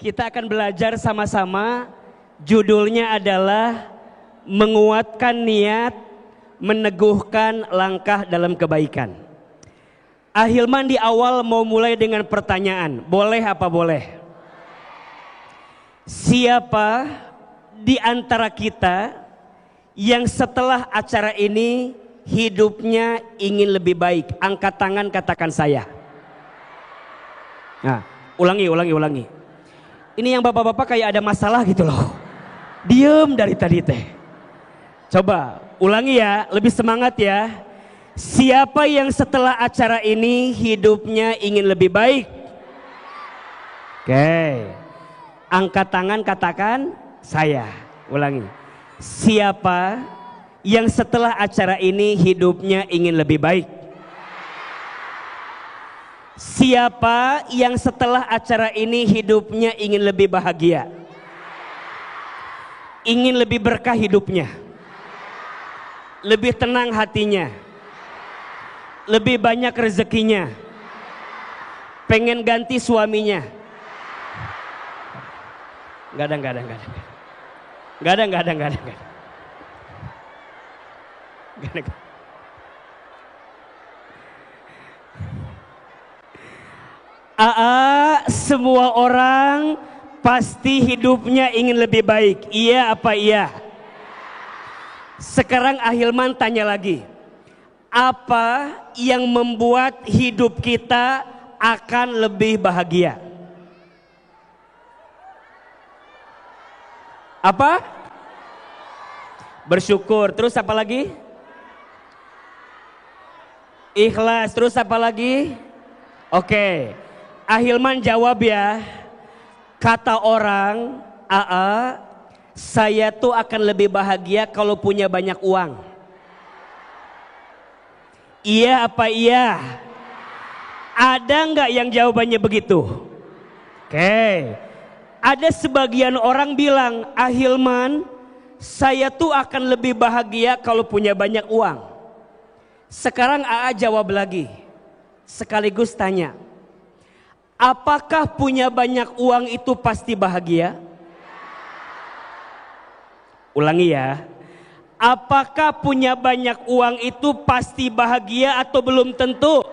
Kita akan belajar sama-sama. Judulnya adalah menguatkan niat, meneguhkan langkah dalam kebaikan. Ahilman di awal mau mulai dengan pertanyaan, boleh apa boleh? Siapa di antara kita yang setelah acara ini hidupnya ingin lebih baik? Angkat tangan, katakan saya. Nah, ulangi. Ini yang bapak-bapak kayak ada masalah gitu loh. Diem dari tadi teh. Coba ulangi ya, lebih semangat ya. Siapa yang setelah acara ini hidupnya ingin lebih baik? Oke. Angkat tangan, katakan saya. Ulangi. Siapa yang setelah acara ini hidupnya ingin lebih baik? Siapa yang setelah acara ini hidupnya ingin lebih bahagia? Ingin lebih berkah hidupnya? Lebih tenang hatinya? Lebih banyak rezekinya? Pengen ganti suaminya? Gak ada. Semua orang pasti hidupnya ingin lebih baik. Iya apa iya? Sekarang Ahilman tanya lagi. Apa yang membuat hidup kita akan lebih bahagia? Apa? Bersyukur. Terus apa lagi? Ikhlas. Terus apa lagi? Oke. Ahilman jawab ya. Kata orang, saya tuh akan lebih bahagia kalau punya banyak uang. Iya apa iya? Ada nggak yang jawabannya begitu? Oke. Ada sebagian orang bilang, Ahilman, saya tuh akan lebih bahagia kalau punya banyak uang. Sekarang jawab lagi. Sekaligus tanya, apakah punya banyak uang itu pasti bahagia? Ulangi ya. Apakah punya banyak uang itu pasti bahagia atau belum tentu?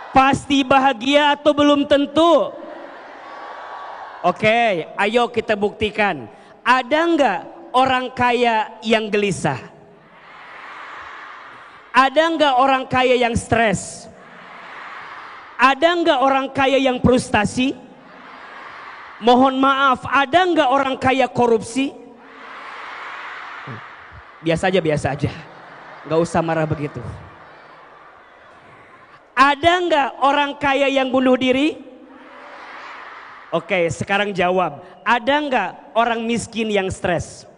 Pasti bahagia atau belum tentu? Oke, ayo kita buktikan. Ada nggak orang kaya yang gelisah? Ada nggak orang kaya yang stres? Ada nggak orang kaya yang frustasi? Mohon maaf, ada nggak orang kaya korupsi? Biasa aja. Nggak usah marah begitu. Ada nggak orang kaya yang bunuh diri? Oke, sekarang jawab. Ada nggak orang miskin yang stres?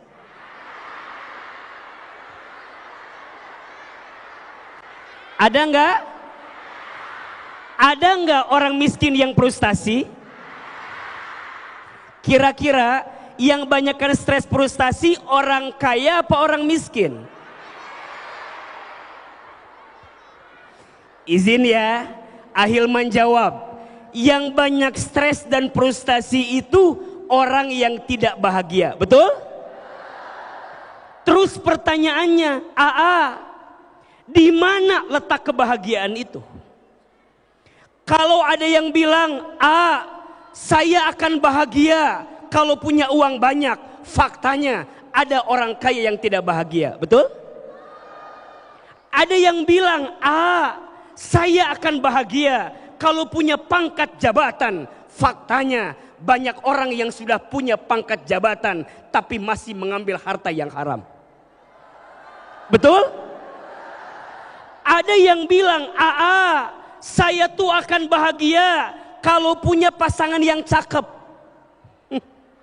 Ada nggak? Ada nggak orang miskin yang frustasi? Kira-kira yang banyakkan stres frustasi orang kaya apa orang miskin? Izin ya, Ahilman jawab. Yang banyak stres dan frustasi itu orang yang tidak bahagia, betul? Terus pertanyaannya, di mana letak kebahagiaan itu? Kalau ada yang bilang, saya akan bahagia kalau punya uang banyak, faktanya ada orang kaya yang tidak bahagia, betul? Ada yang bilang, saya akan bahagia kalau punya pangkat jabatan, faktanya banyak orang yang sudah punya pangkat jabatan tapi masih mengambil harta yang haram, betul? Ada yang bilang, saya tuh akan bahagia kalau punya pasangan yang cakep.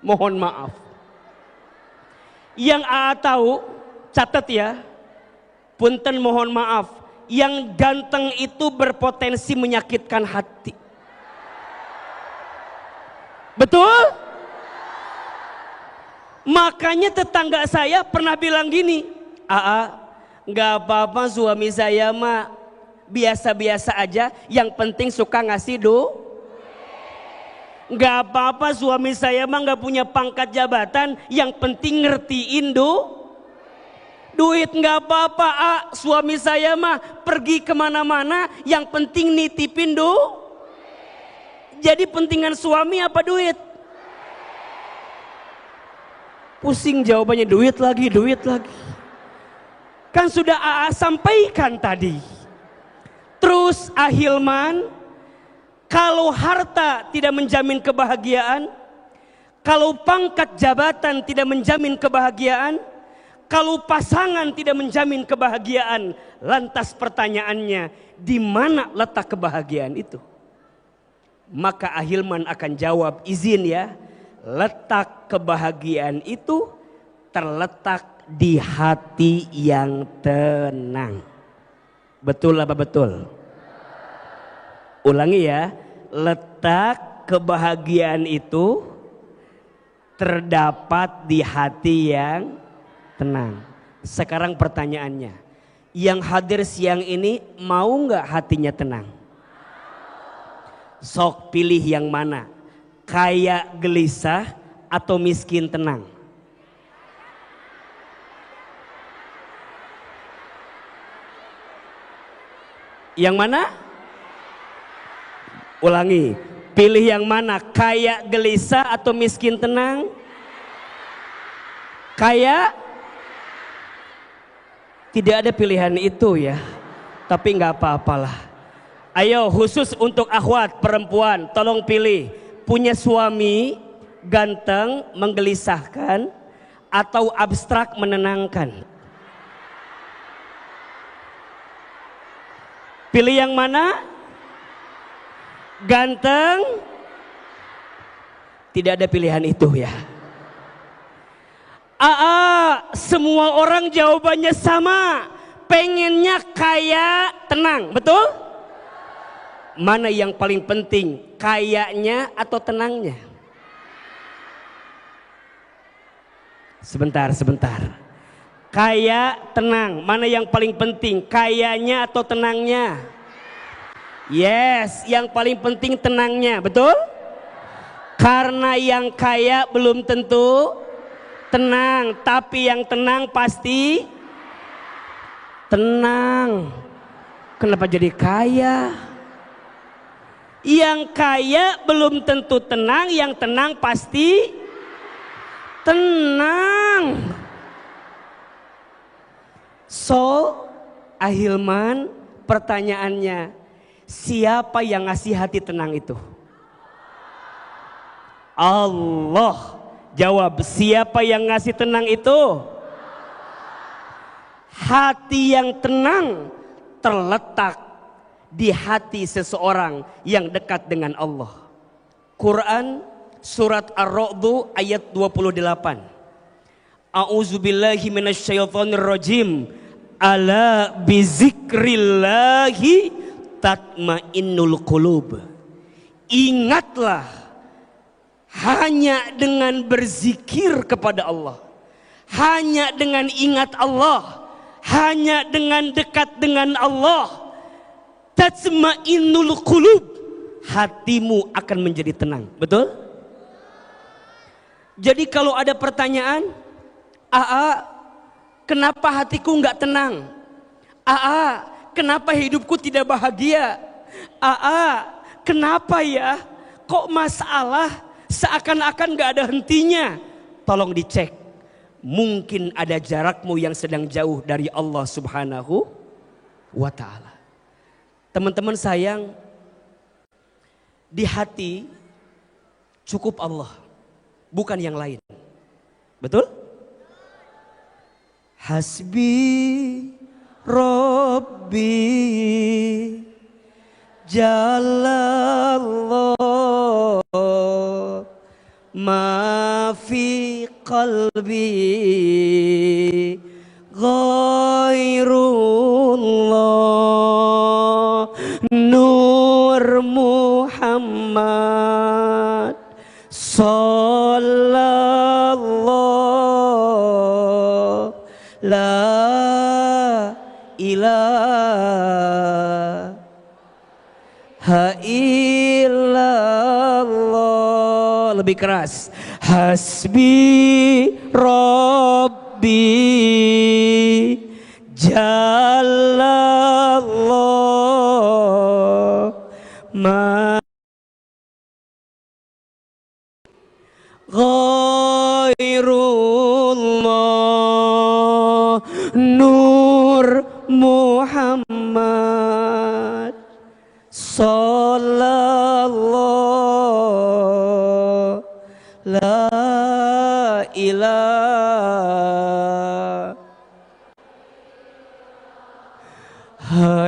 Mohon maaf. Yang tahu, catat ya. Punten mohon maaf. Yang ganteng itu berpotensi menyakitkan hati. Betul? Makanya tetangga saya pernah bilang gini, nggak apa-apa suami saya mah biasa-biasa aja, yang penting suka ngasih Nggak apa-apa suami saya mah nggak punya pangkat jabatan, yang penting ngertiin duit. Nggak apa-apa suami saya mah pergi kemana-mana, yang penting nitipin Jadi pentingan suami apa duit? Pusing jawabannya, duit lagi. Kan sudah AA sampaikan tadi. Terus Ahilman, kalau harta tidak menjamin kebahagiaan, kalau pangkat jabatan tidak menjamin kebahagiaan, kalau pasangan tidak menjamin kebahagiaan, lantas pertanyaannya, di mana letak kebahagiaan itu? Maka Ahilman akan jawab, izin ya, letak kebahagiaan itu terletak di hati yang tenang. Betul apa betul? Ulangi ya, letak kebahagiaan itu terdapat di hati yang tenang. Sekarang pertanyaannya, yang hadir siang ini mau nggak hatinya tenang? Sok pilih yang mana, kaya gelisah atau miskin tenang? Yang mana? Ulangi, pilih yang mana, kaya gelisah atau miskin tenang? Kaya? Tidak ada pilihan itu ya, tapi nggak apa-apalah. Ayo, khusus untuk akhwat perempuan, tolong pilih, punya suami ganteng menggelisahkan atau abstrak menenangkan? Pilih yang mana? Ganteng? Tidak ada pilihan itu ya. Semua orang jawabannya sama, pengennya kaya tenang, betul? Mana yang paling penting, kayanya atau tenangnya? Sebentar. Kaya, tenang, mana yang paling penting, kayanya atau tenangnya? Yes, yang paling penting tenangnya, betul? Karena yang kaya belum tentu tenang, tapi yang tenang pasti tenang. Kenapa jadi kaya? Yang kaya belum tentu tenang, yang tenang pasti tenang. So, Ahilman, pertanyaannya, siapa yang ngasih hati tenang itu? Allah. Jawab, siapa yang ngasih tenang itu? Hati yang tenang terletak di hati seseorang yang dekat dengan Allah. Quran surat Ar-Ra'd ayat 28. A'udzubillahi minasyaitonir rajim. Ala bizikrillahi tatmainnul qulub. Ingatlah, hanya dengan berzikir kepada Allah, hanya dengan ingat Allah, hanya dengan dekat dengan Allah, tatmainnul qulub, hatimu akan menjadi tenang. Betul? Jadi kalau ada pertanyaan, kenapa hatiku nggak tenang? Kenapa hidupku tidak bahagia? Kenapa ya? Kok masalah seakan-akan nggak ada hentinya? Tolong dicek. Mungkin ada jarakmu yang sedang jauh dari Allah Subhanahu wa ta'ala. Teman-teman sayang, di hati cukup Allah, bukan yang lain. Betul? Hasbi Rabbi Jalallah ma fi qalbi ghairullah Nur Muhammad sallallahu la ilaha illallah lebih keras. Hasbi Rabbi Jalallah ma Ghairullah Nur Muhammad Sallallahu La ilaha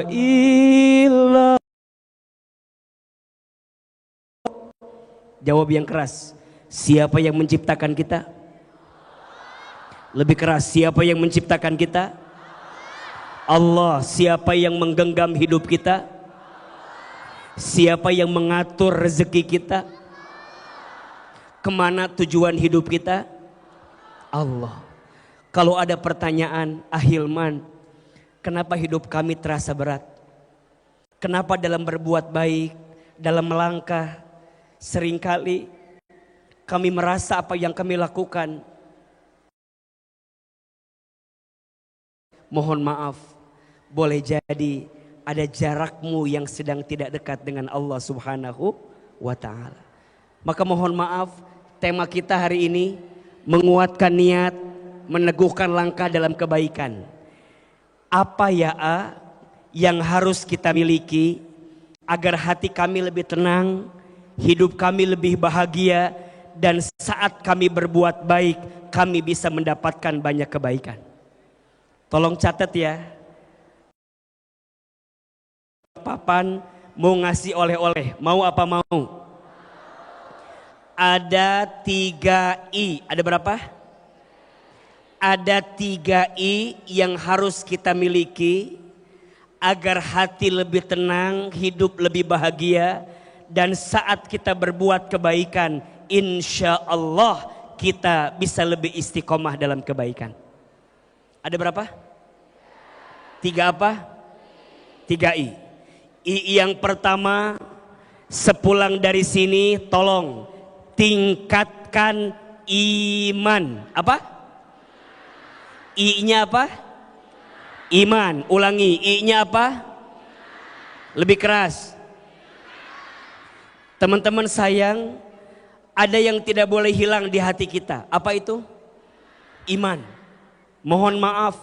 illallah. Jawab yang keras. Siapa yang menciptakan kita? Lebih keras. Siapa yang menciptakan kita? Allah. Siapa yang menggenggam hidup kita? Siapa yang mengatur rezeki kita? Kemana tujuan hidup kita? Allah. Kalau ada pertanyaan, Ahilman, kenapa hidup kami terasa berat? Kenapa dalam berbuat baik, dalam melangkah, seringkali kami merasa apa yang kami lakukan, mohon maaf, boleh jadi ada jarakmu yang sedang tidak dekat dengan Allah Subhanahu wa ta'ala. Maka mohon maaf, tema kita hari ini menguatkan niat, meneguhkan langkah dalam kebaikan. Apa ya yang harus kita miliki agar hati kami lebih tenang, hidup kami lebih bahagia, dan saat kami berbuat baik kami bisa mendapatkan banyak kebaikan. Tolong catat ya. Papan mau ngasih oleh-oleh, mau apa mau? Ada 3 I. Ada berapa? Ada 3 I yang harus kita miliki agar hati lebih tenang, hidup lebih bahagia, dan saat kita berbuat kebaikan, insya Allah kita bisa lebih istiqomah dalam kebaikan. Ada berapa? 3 apa? 3 I. I yang pertama, sepulang dari sini tolong tingkatkan iman. Apa? I-nya apa? Iman. Ulangi, I-nya apa? Lebih keras. Teman-teman sayang, ada yang tidak boleh hilang di hati kita. Apa itu? Iman. Mohon maaf,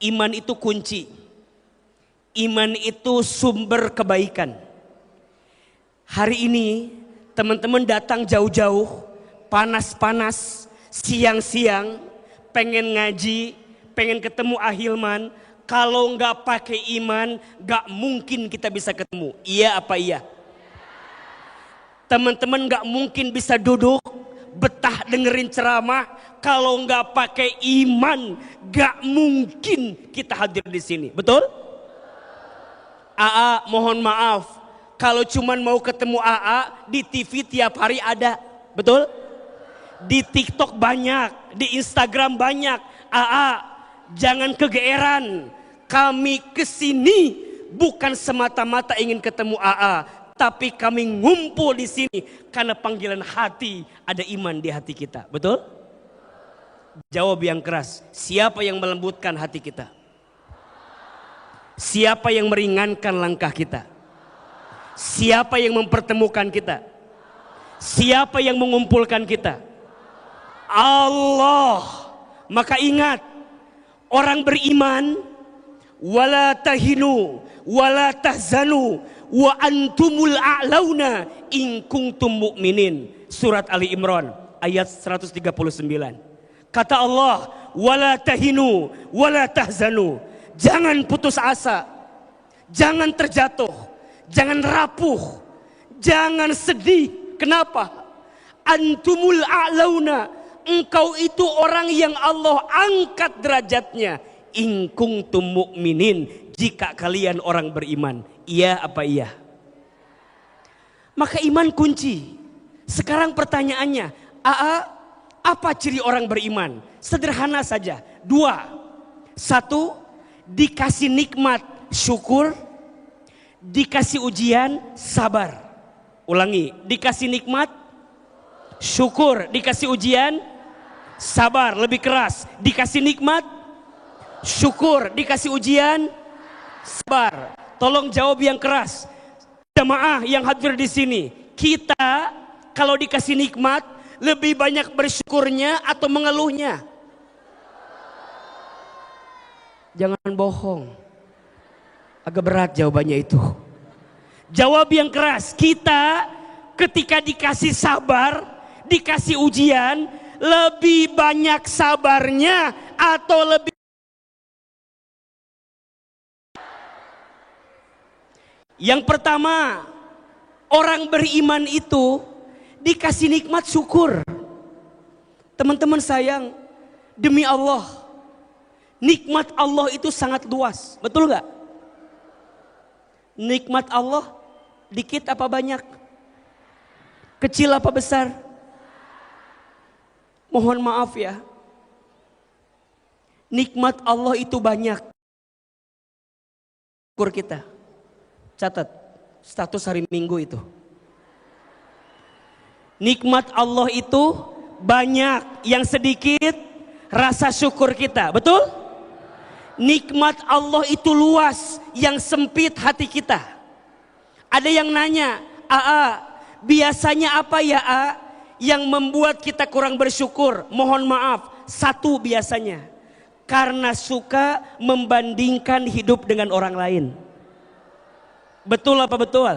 iman itu kunci. Iman itu sumber kebaikan. Hari ini teman-teman datang jauh-jauh, panas-panas, siang-siang, pengen ngaji, pengen ketemu Ahilman. Kalau nggak pakai iman, nggak mungkin kita bisa ketemu. Iya apa iya? Teman-teman nggak mungkin bisa duduk betah dengerin ceramah kalau nggak pakai iman. Nggak mungkin kita hadir di sini, betul? AA mohon maaf, kalau cuman mau ketemu AA di TV tiap hari ada, betul? Di TikTok banyak, di Instagram banyak. AA jangan kegeeran, kami kesini bukan semata-mata ingin ketemu AA, tapi kami ngumpul di sini karena panggilan hati, ada iman di hati kita, betul? Jawab yang keras, siapa yang melembutkan hati kita? Siapa yang meringankan langkah kita? Siapa yang mempertemukan kita? Siapa yang mengumpulkan kita? Allah. Maka ingat, orang beriman, wala tahinu wala tahzanu wa antumul a'launa in kuntum mu'minin. Surat Ali Imran ayat 139. Kata Allah, wala tahinu wala tahzanu. Jangan putus asa, jangan terjatuh, jangan rapuh, jangan sedih. Kenapa? Antumul a'launa, engkau itu orang yang Allah angkat derajatnya. In kuntum mu'minin, jika kalian orang beriman. Iya apa iya? Maka iman kunci. Sekarang pertanyaannya, apa ciri orang beriman? Sederhana saja, 2. 1, dikasih nikmat syukur, dikasih ujian sabar. Ulangi, dikasih nikmat syukur. Dikasih ujian, sabar. Lebih keras, dikasih nikmat, syukur. Dikasih ujian, sabar. Tolong jawab yang keras. Jamaah yang hadir di sini, kita kalau dikasih nikmat lebih banyak bersyukurnya atau mengeluhnya? Jangan bohong. Agak berat jawabannya itu. Jawab yang keras. Kita ketika dikasih sabar, dikasih ujian, lebih banyak sabarnya atau lebih... Yang pertama, orang beriman itu dikasih nikmat syukur. Teman-teman sayang, demi Allah, nikmat Allah itu sangat luas, betul nggak? Nikmat Allah dikit apa banyak? Kecil apa besar? Mohon maaf ya, nikmat Allah itu banyak. Syukur kita, catat status hari Minggu itu. Nikmat Allah itu banyak, yang sedikit rasa syukur kita, betul? Nikmat Allah itu luas, yang sempit hati kita. Ada yang nanya, "Aa, biasanya apa ya A yang membuat kita kurang bersyukur?" Mohon maaf, satu biasanya, karena suka membandingkan hidup dengan orang lain. Betul apa betul?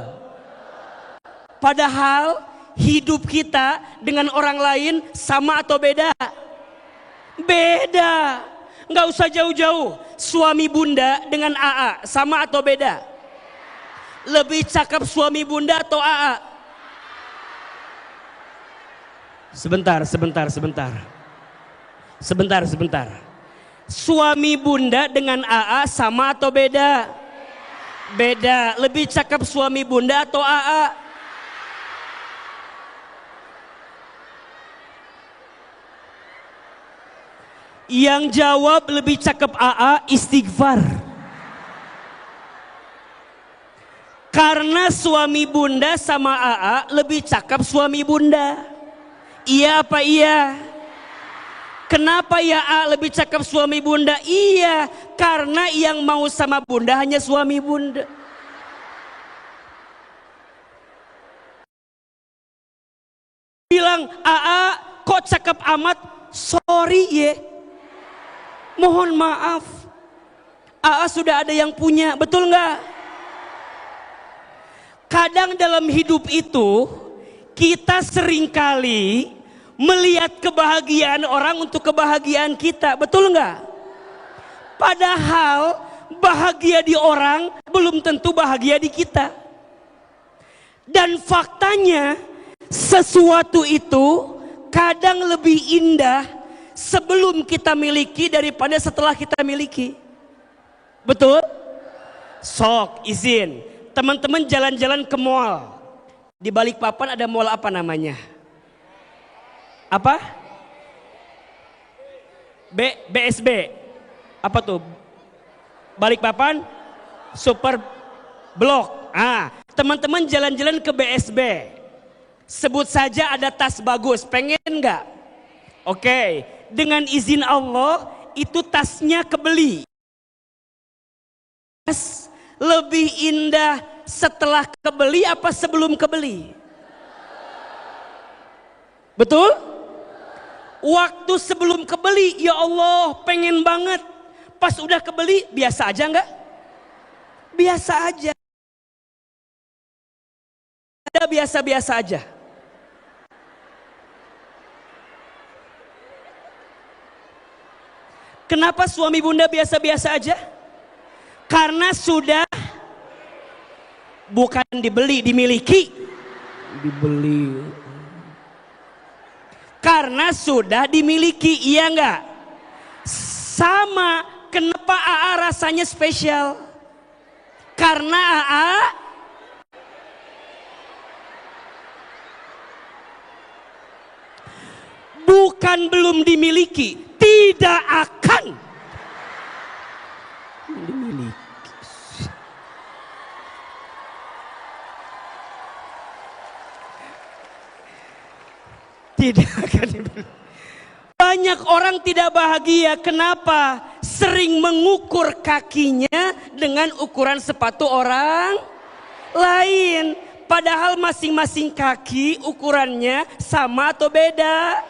Padahal hidup kita dengan orang lain sama atau beda? Beda. Nggak usah jauh-jauh. Suami bunda dengan AA sama atau beda? Lebih cakep suami bunda atau AA? Sebentar. Suami bunda dengan AA sama atau beda? Beda. Lebih cakep suami bunda atau AA? Yang jawab lebih cakep AA, istighfar. Karena suami bunda sama AA lebih cakep suami bunda. Iya apa iya? Kenapa ya A lebih cakep suami bunda? Iya, karena yang mau sama bunda hanya suami bunda. Bilang, "AA kok cakep amat?" Sorry ya, mohon maaf, AA sudah ada yang punya, betul nggak? Kadang dalam hidup itu kita seringkali melihat kebahagiaan orang untuk kebahagiaan kita, betul nggak? Padahal bahagia di orang belum tentu bahagia di kita. Dan faktanya sesuatu itu kadang lebih indah sebelum kita miliki daripada setelah kita miliki. Betul? Sok izin teman-teman jalan-jalan ke mall. Di Balikpapan ada mall apa namanya? Apa? BSB. Apa tuh? Balikpapan Super Blok. Teman-teman jalan-jalan ke BSB. Sebut saja ada tas bagus, pengen nggak? Oke, dengan izin Allah itu tasnya kebeli. Tas lebih indah setelah kebeli apa sebelum kebeli? Betul? Waktu sebelum kebeli, ya Allah pengen banget. Pas udah kebeli, biasa aja nggak? Biasa aja. Ada biasa-biasa aja. Kenapa suami bunda biasa-biasa aja? Karena sudah bukan dibeli, dimiliki. Dibeli. Karena sudah dimiliki, iya enggak? Sama, kenapa AA rasanya spesial? Karena AA bukan belum dimiliki, tidak akan dimiliki. Tidak akan diberi. Banyak orang tidak bahagia. Kenapa? Sering mengukur kakinya dengan ukuran sepatu orang lain. Padahal masing-masing kaki ukurannya sama atau beda.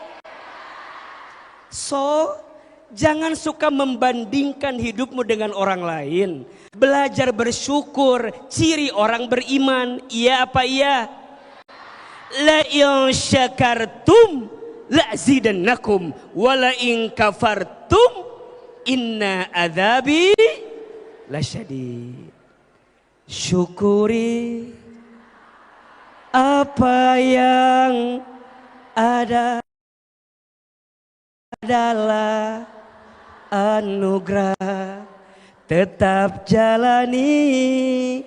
So, jangan suka membandingkan hidupmu dengan orang lain. Belajar bersyukur, ciri orang beriman. Iya apa iya? La in syakartum la'zidannakum wa la in kafartum inna adzabi lasyadid. Syukuri apa yang ada adalah anugerah, tetap jalani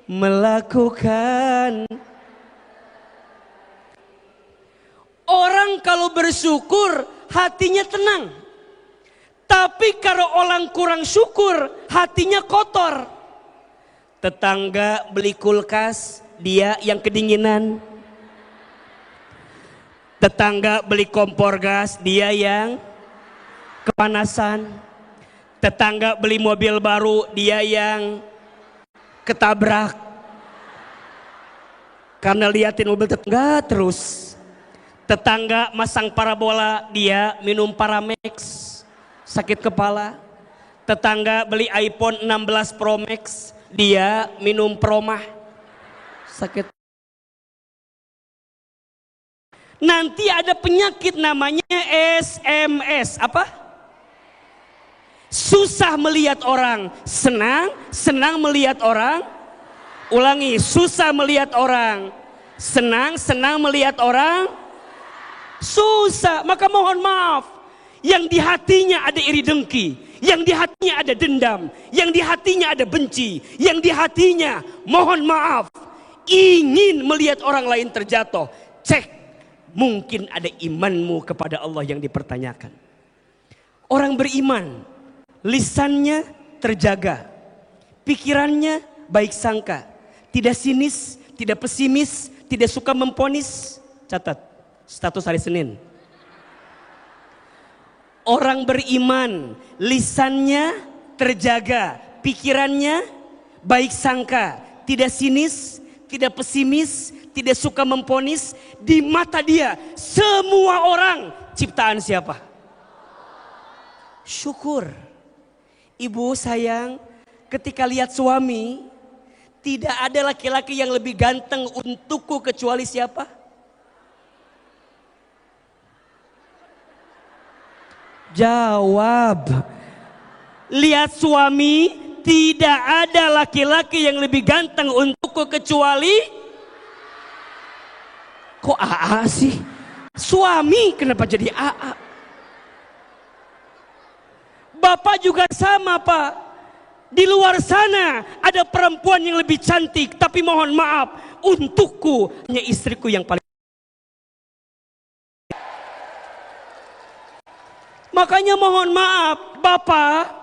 melakukan. Orang kalau bersyukur hatinya tenang. Tapi kalau orang kurang syukur hatinya kotor. Tetangga beli kulkas, dia yang kedinginan. Tetangga beli kompor gas, dia yang kepanasan. Tetangga beli mobil baru, dia yang ketabrak. Karena liatin mobil tetangga terus. Tetangga masang parabola, dia minum Paramex, sakit kepala. Tetangga beli iPhone 16 Pro Max, dia minum Promah, sakit. Nanti ada penyakit namanya SMS. Apa? Susah melihat orang, senang melihat orang. Ulangi, susah melihat orang, senang melihat orang. Susah, maka mohon maaf. Yang di hatinya ada iri dengki, yang di hatinya ada dendam, yang di hatinya ada benci, yang di hatinya mohon maaf ingin melihat orang lain terjatuh. Cek, mungkin ada imanmu kepada Allah yang dipertanyakan. Orang beriman, lisannya terjaga, pikirannya baik sangka, tidak sinis, tidak pesimis, tidak suka memponis. Catat status hari Senin. Orang beriman, lisannya terjaga, pikirannya baik sangka, tidak sinis, tidak pesimis, tidak suka memponis. Di mata dia semua orang ciptaan siapa? Syukur. Ibu sayang, ketika lihat suami, tidak ada laki-laki yang lebih ganteng untukku kecuali siapa? Jawab. Lihat suami, tidak ada laki-laki yang lebih ganteng untukku kecuali. Kok AA sih? Suami kenapa jadi AA? Bapak juga sama Pak. Di luar sana ada perempuan yang lebih cantik, tapi mohon maaf, untukku hanya istriku yang paling. Makanya mohon maaf Bapak,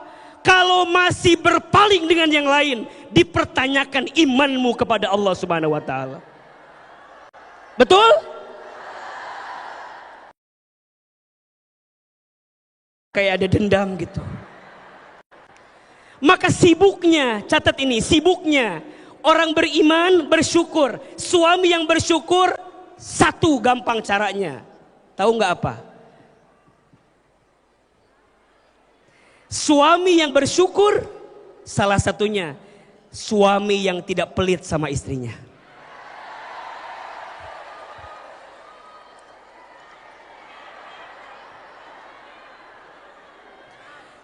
kalau masih berpaling dengan yang lain, dipertanyakan imanmu kepada Allah Subhanahu wa taala. Betul? Kayak ada dendam gitu. Maka sibuknya, catat ini, sibuknya orang beriman bersyukur. Suami yang bersyukur, satu gampang caranya. Tahu nggak apa? Suami yang bersyukur, salah satunya suami yang tidak pelit sama istrinya.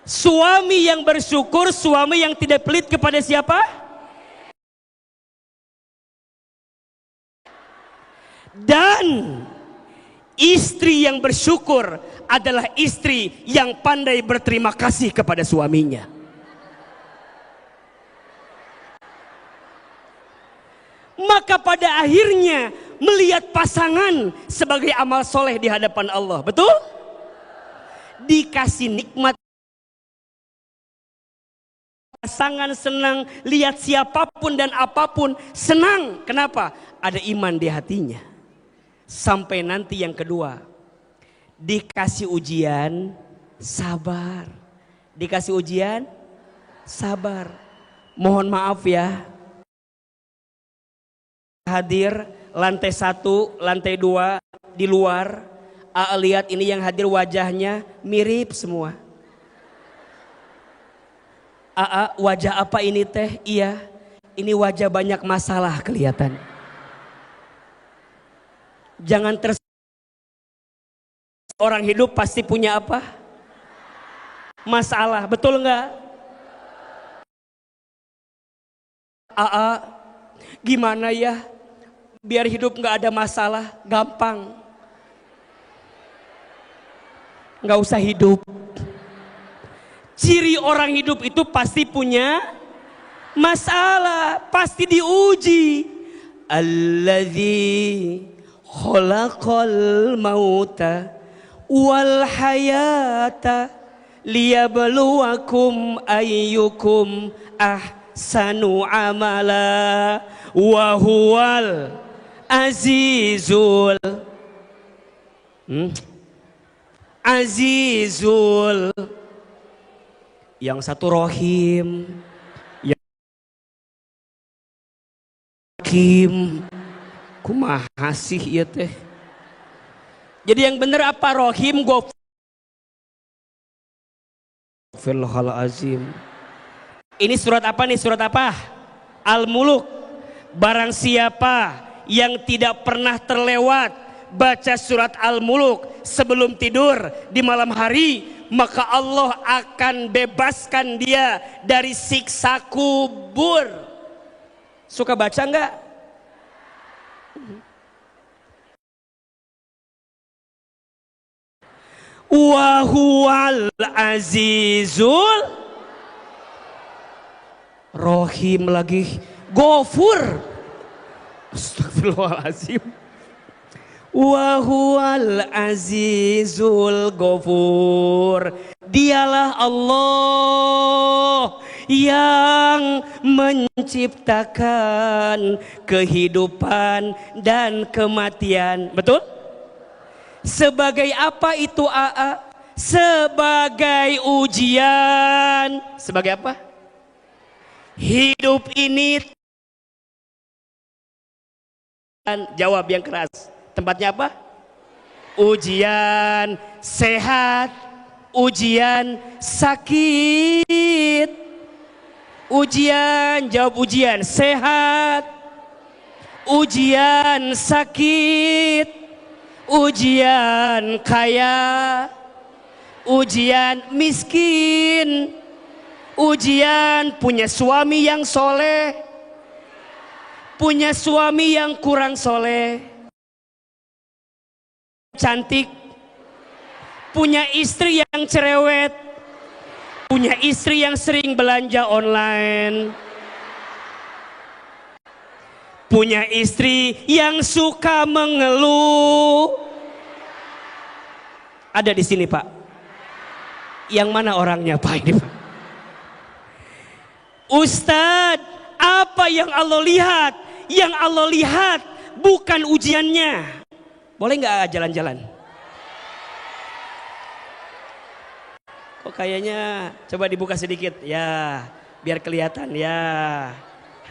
Suami yang bersyukur, suami yang tidak pelit kepada siapa? Dan istri yang bersyukur adalah istri yang pandai berterima kasih kepada suaminya. Maka pada akhirnya melihat pasangan sebagai amal soleh di hadapan Allah. Betul? Dikasih nikmat, pasangan senang, lihat siapapun dan apapun senang. Kenapa? Ada iman di hatinya. Sampai nanti yang kedua, dikasih ujian, sabar. Dikasih ujian, sabar. Mohon maaf ya, hadir lantai 1, lantai 2 di luar. Lihat ini yang hadir wajahnya mirip semua. Wajah apa ini teh? Iya, ini wajah banyak masalah kelihatan. Jangan orang hidup pasti punya apa? Masalah, betul nggak? Gimana ya? Biar hidup nggak ada masalah, gampang. Nggak usah hidup. Ciri orang hidup itu pasti punya masalah, pasti diuji. Alladzi khalaqal mauta wal hayata liyabluwakum ayyukum ahsanu amala wa huwal azizul azizul. Yang satu rohim, yang hakim. Kumaha sih ieu teh? Jadi yang bener apa? Rohim Ghafurul-Azim. Ini surat apa nih? Surat apa? Al-Muluk. Barang siapa yang tidak pernah terlewat baca surat Al-Muluk sebelum tidur di malam hari, maka Allah akan bebaskan dia dari siksa kubur. Suka baca enggak? Wa huwal azizul rohim lagi. Ghafur. Astagfirullahaladzim. Wa huwal azizul ghafur. Dialah Allah yang menciptakan kehidupan dan kematian. Betul? Sebagai apa itu Sebagai ujian. Sebagai apa? Hidup ini. Jawab yang keras. Tempatnya apa? Ujian sehat, ujian sakit. Ujian, jawab ujian sehat, ujian sakit, ujian kaya, ujian miskin, ujian punya suami yang soleh, punya suami yang kurang soleh, cantik, punya istri yang cerewet, punya istri yang sering belanja online, punya istri yang suka mengeluh. Ada di sini Pak. Yang mana orangnya Pak ini Pak? Ustadz, apa yang Allah lihat? Yang Allah lihat bukan ujiannya. Boleh nggak jalan-jalan? Kok kayaknya coba dibuka sedikit ya, biar kelihatan ya.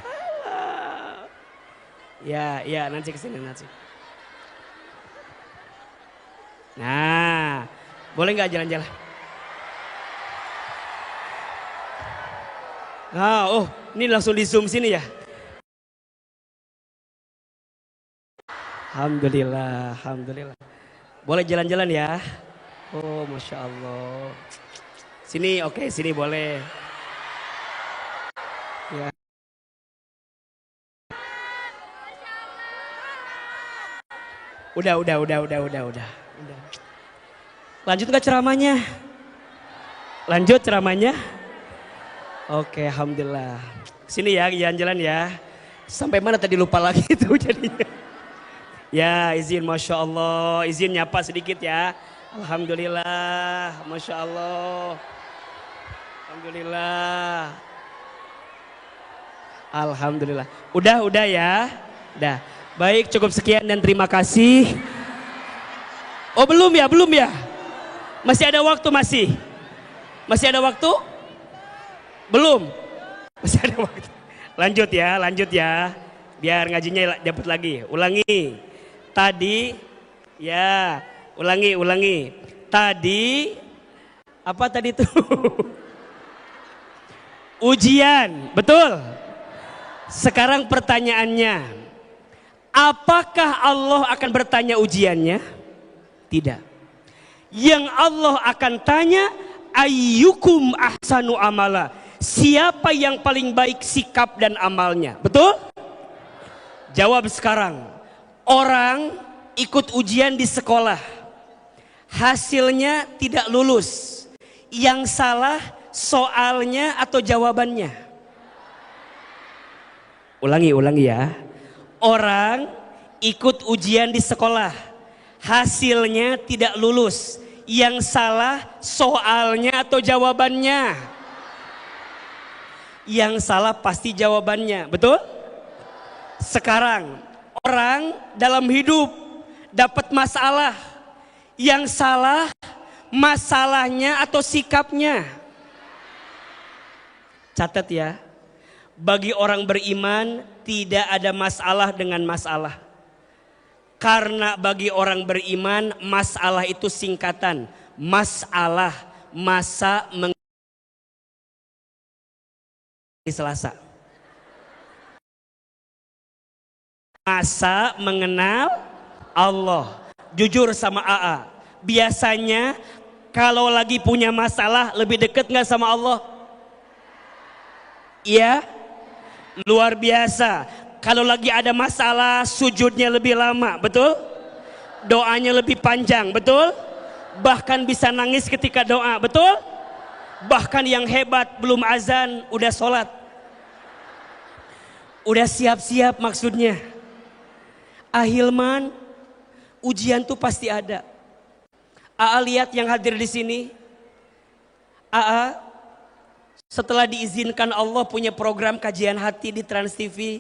Halo. Ya nanti kesini nanti. Nah, boleh nggak jalan-jalan? Nah, oh ini langsung di zoom sini ya. Alhamdulillah, alhamdulillah. Boleh jalan-jalan ya. Oh, masya Allah. Sini, oke, sini boleh. Ya. Udah. Lanjut nggak ceramahnya? Lanjut ceramahnya? Oke, alhamdulillah. Sini ya, jalan-jalan ya. Sampai mana tadi lupa lagi itu jadinya. Ya, izin, masya Allah, izin nyapa sedikit ya. Alhamdulillah, masya Allah. Alhamdulillah. Alhamdulillah. Udah ya. Udah. Baik, cukup sekian dan terima kasih. Oh belum ya, belum ya. Masih ada waktu masih. Masih ada waktu? Belum. Masih ada waktu. Lanjut ya. Biar ngajinya dapat lagi. Ulangi. Tadi ya, ulangi. Tadi apa tadi tuh? Ujian, betul. Sekarang pertanyaannya, apakah Allah akan bertanya ujiannya? Tidak. Yang Allah akan tanya, ayyukum ahsanu amala. Siapa yang paling baik sikap dan amalnya? Betul? Jawab sekarang. Orang ikut ujian di sekolah, hasilnya tidak lulus. Yang salah soalnya atau jawabannya? Ulangi ya. Orang ikut ujian di sekolah, hasilnya tidak lulus. Yang salah soalnya atau jawabannya? Yang salah pasti jawabannya, betul? Sekarang orang dalam hidup dapat masalah, yang salah masalahnya atau sikapnya? Catat ya. Bagi orang beriman tidak ada masalah dengan masalah. Karena bagi orang beriman masalah itu singkatan. Masalah, masa Selasa. Masa mengenal Allah. Jujur sama AA. Biasanya kalau lagi punya masalah lebih dekat nggak sama Allah? Iya. Luar biasa. Kalau lagi ada masalah sujudnya lebih lama, betul? Doanya lebih panjang, betul? Bahkan bisa nangis ketika doa, betul? Bahkan yang hebat belum azan udah sholat. Udah siap-siap maksudnya. Ahilman, ujian tuh pasti ada. AA lihat yang hadir di sini. AA setelah diizinkan Allah punya program kajian hati di Trans TV.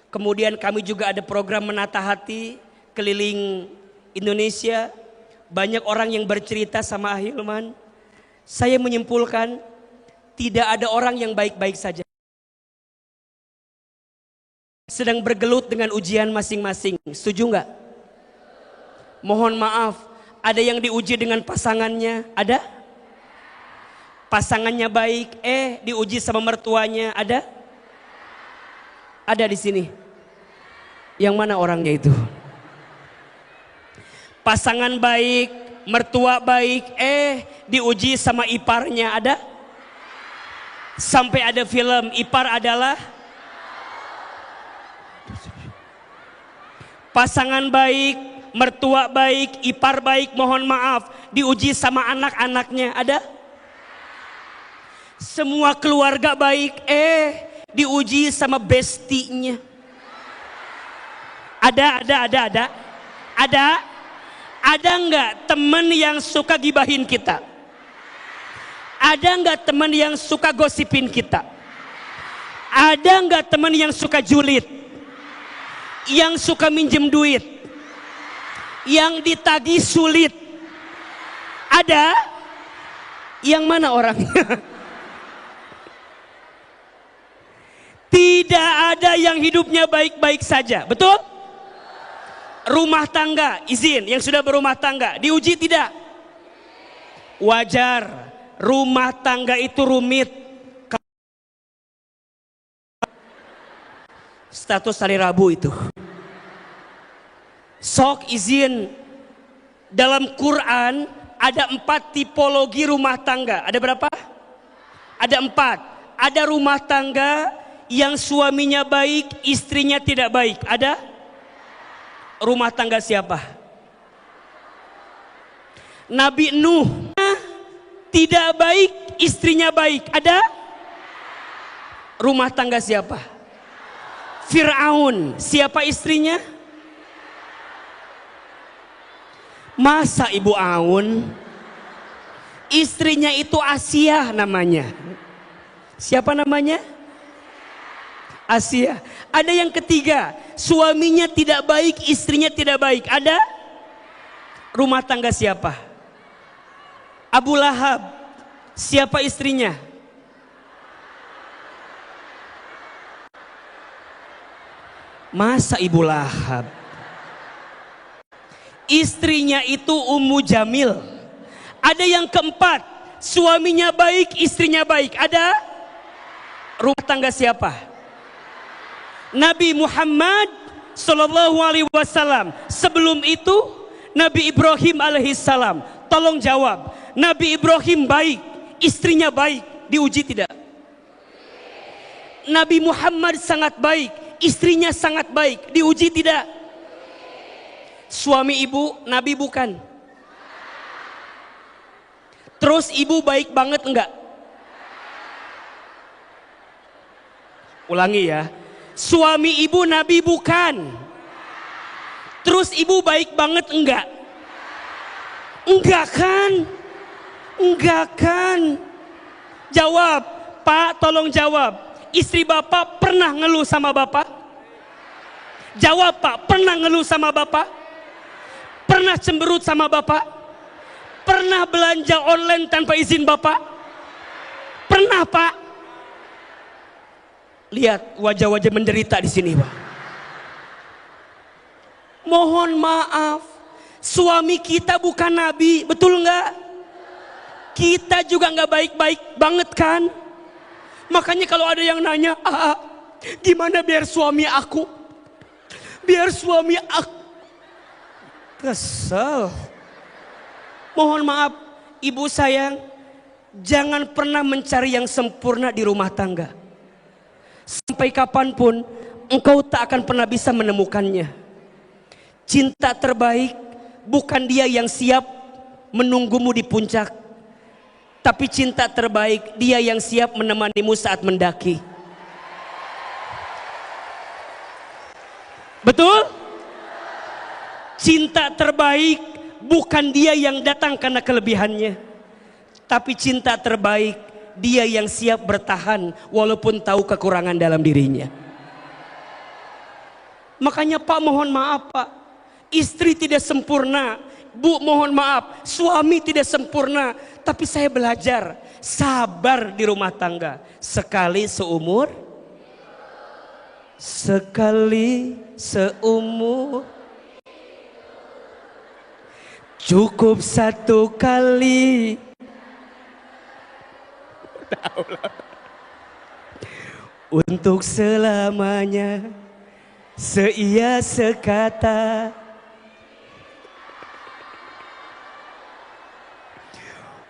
Kemudian kami juga ada program menata hati keliling Indonesia. Banyak orang yang bercerita sama Ahilman. Saya menyimpulkan tidak ada orang yang baik-baik saja. Sedang bergelut dengan ujian masing-masing. Setuju nggak? Mohon maaf, ada yang diuji dengan pasangannya, ada? Pasangannya baik, diuji sama mertuanya, ada? Ada di sini. Yang mana orangnya itu? Pasangan baik, mertua baik, diuji sama iparnya, ada? Sampai ada film, ipar adalah pasangan baik, mertua baik, ipar baik, mohon maaf, diuji sama anak-anaknya, ada? Semua keluarga baik, diuji sama bestinya. Ada. Ada nggak teman yang suka gibahin kita? Ada nggak teman yang suka gosipin kita? Ada nggak teman yang suka julid? Yang suka minjem duit? Yang ditagih sulit? Ada? Yang mana orangnya? Tidak ada yang hidupnya baik-baik saja, betul? Rumah tangga, izin, yang sudah berumah tangga, diuji tidak? Wajar, rumah tangga itu rumit. Status hari Rabu itu. Sok izin, dalam Quran ada 4 tipologi rumah tangga. Ada berapa? Ada 4. Ada rumah tangga yang suaminya baik, istrinya tidak baik. Ada? Rumah tangga siapa? Nabi Nuh tidak baik, istrinya baik. Ada? Rumah tangga siapa? Fir'aun, siapa istrinya? Masa Ibu Aun? Istrinya itu Asia namanya. Siapa namanya? Asia. Ada yang ketiga, suaminya tidak baik, istrinya tidak baik. Ada? Rumah tangga siapa? Abu Lahab. Siapa istrinya? Masa Ibu Lahab? Istrinya itu Ummu Jamil. Ada yang keempat, suaminya baik, istrinya baik. Ada? Rumah tangga siapa? Nabi Muhammad Sallallahu Alaihi Wasallam. Sebelum itu Nabi Ibrahim alaihissalam. Tolong jawab, Nabi Ibrahim baik, istrinya baik, diuji tidak? Nabi Muhammad sangat baik, istrinya sangat baik, diuji tidak? Suami ibu, Nabi bukan. Terus ibu baik banget enggak? Ulangi ya. Suami ibu Nabi bukan. Terus ibu baik banget enggak? Enggak kan? Enggak kan? Jawab, Pak, tolong jawab. Istri bapak pernah ngeluh sama bapak? Jawab Pak, pernah ngeluh sama bapak? Pernah cemberut sama bapak? Pernah belanja online tanpa izin bapak? Pernah Pak? Lihat wajah-wajah menderita di sini Pak. Mohon maaf, suami kita bukan nabi, betul nggak? Kita juga nggak baik-baik banget kan? Makanya kalau ada yang nanya, gimana biar suami aku? Biar suami aku. Kesel. Mohon maaf, ibu sayang, jangan pernah mencari yang sempurna di rumah tangga. Sampai kapanpun engkau tak akan pernah bisa menemukannya. Cinta terbaik bukan dia yang siap menunggumu di puncak, tapi cinta terbaik dia yang siap menemanimu saat mendaki. Betul? Cinta terbaik bukan dia yang datang karena kelebihannya, tapi cinta terbaik dia yang siap bertahan walaupun tahu kekurangan dalam dirinya. Makanya Pak, mohon maaf Pak, istri tidak sempurna. Bu, mohon maaf, suami tidak sempurna. Tapi saya belajar sabar di rumah tangga. Sekali seumur, sekali seumur, cukup satu kali. Untuk selamanya, seia sekata.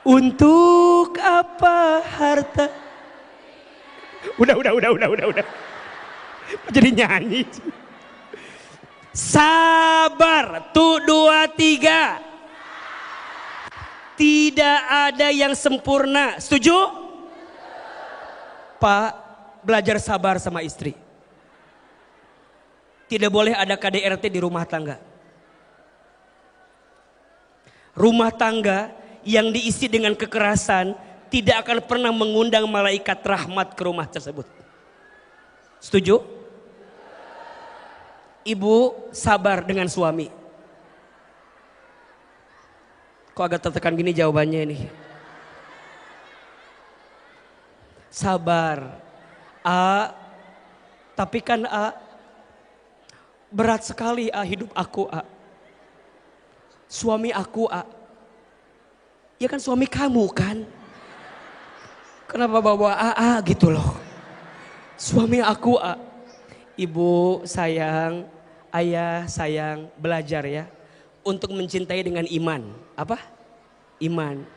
Untuk apa harta? Udah. Jadi nyanyi. Sabar, tuh 2, 3. Tidak ada yang sempurna. Setuju? Pak, belajar sabar sama istri. Tidak boleh ada KDRT di rumah tangga. Rumah tangga yang diisi dengan kekerasan tidak akan pernah mengundang malaikat rahmat ke rumah tersebut. Setuju? Ibu sabar dengan suami. Kok agak tertekan gini jawabannya ini? Sabar. Tapi kan berat sekali hidup aku suami aku ya kan suami kamu kan? Kenapa bawa gitu loh? Suami aku Ibu sayang, ayah sayang, belajar ya untuk mencintai dengan iman. Apa? Iman.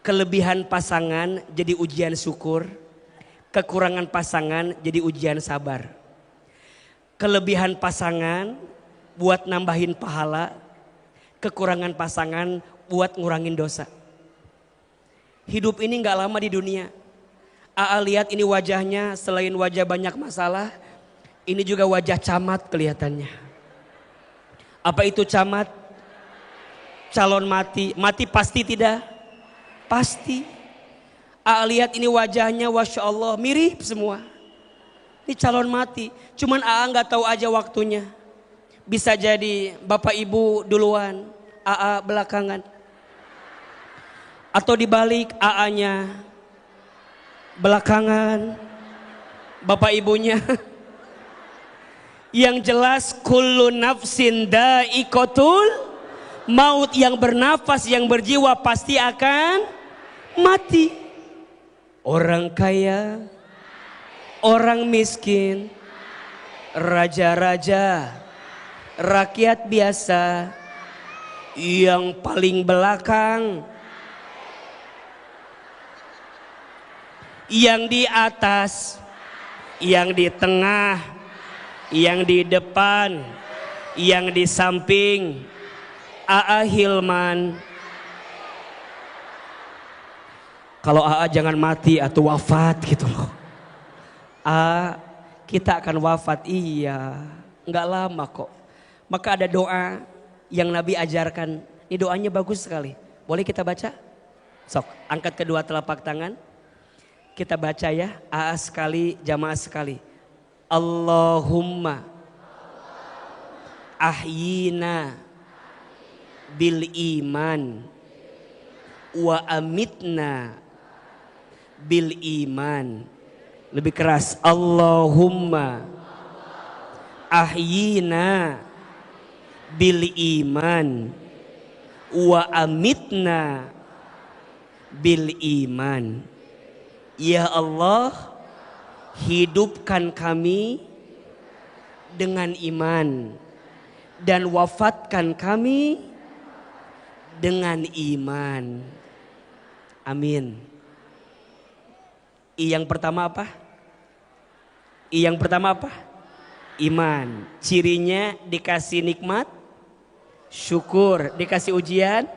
Kelebihan pasangan jadi ujian syukur, kekurangan pasangan jadi ujian sabar. Kelebihan pasangan buat nambahin pahala, kekurangan pasangan buat ngurangin dosa. Hidup ini gak lama di dunia. Lihat ini wajahnya, selain wajah banyak masalah, ini juga wajah camat kelihatannya. Apa itu camat? Calon mati. Mati pasti tidak? Pasti. Lihat ini wajahnya, Masya Allah, mirip semua. Ini calon mati. Cuman AA nggak tahu aja waktunya. Bisa jadi Bapak Ibu duluan, AA belakangan. Atau dibalik, AA-nya belakangan, Bapak Ibunya. Yang jelas kullu nafsin dha'iqatul maut, yang bernafas, yang berjiwa pasti akan mati. Orang kaya, orang miskin, raja-raja, rakyat biasa, yang paling belakang, yang di atas, yang di tengah, yang di depan, yang di samping, AA Hilman. Kalau AA jangan mati atau wafat gitu loh. Kita akan wafat, iya, nggak lama kok. Maka ada doa yang Nabi ajarkan. Ini doanya bagus sekali. Boleh kita baca? Sok, angkat kedua telapak tangan. Kita baca ya, AA sekali, jamaah sekali. Allahumma ahyina bil iman wa amitna bil iman. Lebih keras, Allahumma ahyina bil iman wa amitna bil iman. Ya Allah, hidupkan kami dengan iman dan wafatkan kami dengan iman. Amin. Yang pertama apa? Yang pertama apa? Iman. Cirinya dikasih nikmat, syukur. Dikasih ujian,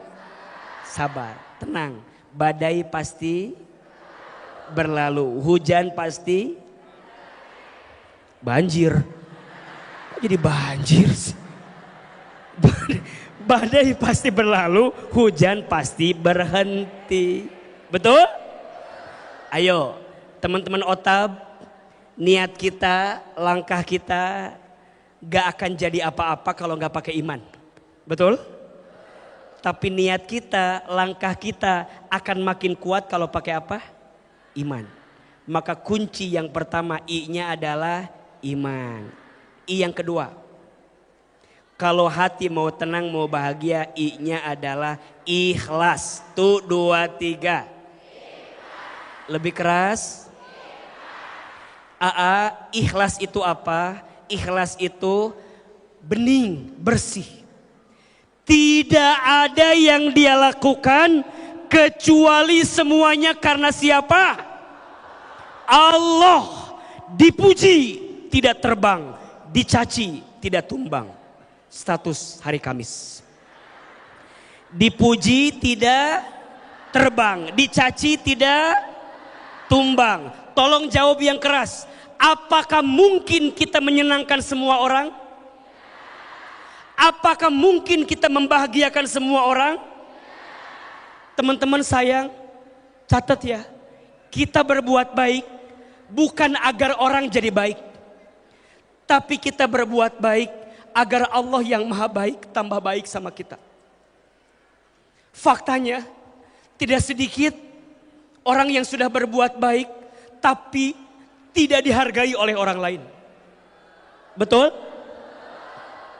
sabar. Tenang, badai pasti berlalu, hujan pasti banjir. Kok jadi banjir sih? Badai pasti berlalu, hujan pasti berhenti. Betul? Ayo teman-teman Otab, niat kita, langkah kita gak akan jadi apa-apa kalau gak pakai iman. Betul? Tapi niat kita, langkah kita akan makin kuat kalau pakai apa? Iman. Maka kunci yang pertama I-nya adalah iman. I yang kedua, kalau hati mau tenang, mau bahagia, I-nya adalah ikhlas. Tuh 2, 3. Lebih keras. Ikhlas itu apa? Ikhlas itu bening, bersih. Tidak ada yang dia lakukan kecuali semuanya karena siapa? Allah. Dipuji tidak terbang, dicaci tidak tumbang. Status hari Kamis. Dipuji tidak terbang, dicaci tidak tumbang. Tolong jawab yang keras. Apakah mungkin kita menyenangkan semua orang? Apakah mungkin kita membahagiakan semua orang? Teman-teman sayang, catat ya. Kita berbuat baik bukan agar orang jadi baik. Tapi kita berbuat baik agar Allah yang maha baik tambah baik sama kita. Faktanya tidak sedikit orang yang sudah berbuat baik tapi tidak dihargai oleh orang lain. Betul?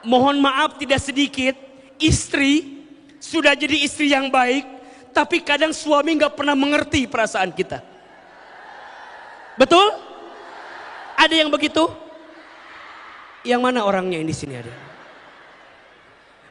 Mohon maaf, tidak sedikit istri sudah jadi istri yang baik, tapi kadang suami gak pernah mengerti perasaan kita. Betul? Ada yang begitu? Yang mana orangnya yang di sini ada?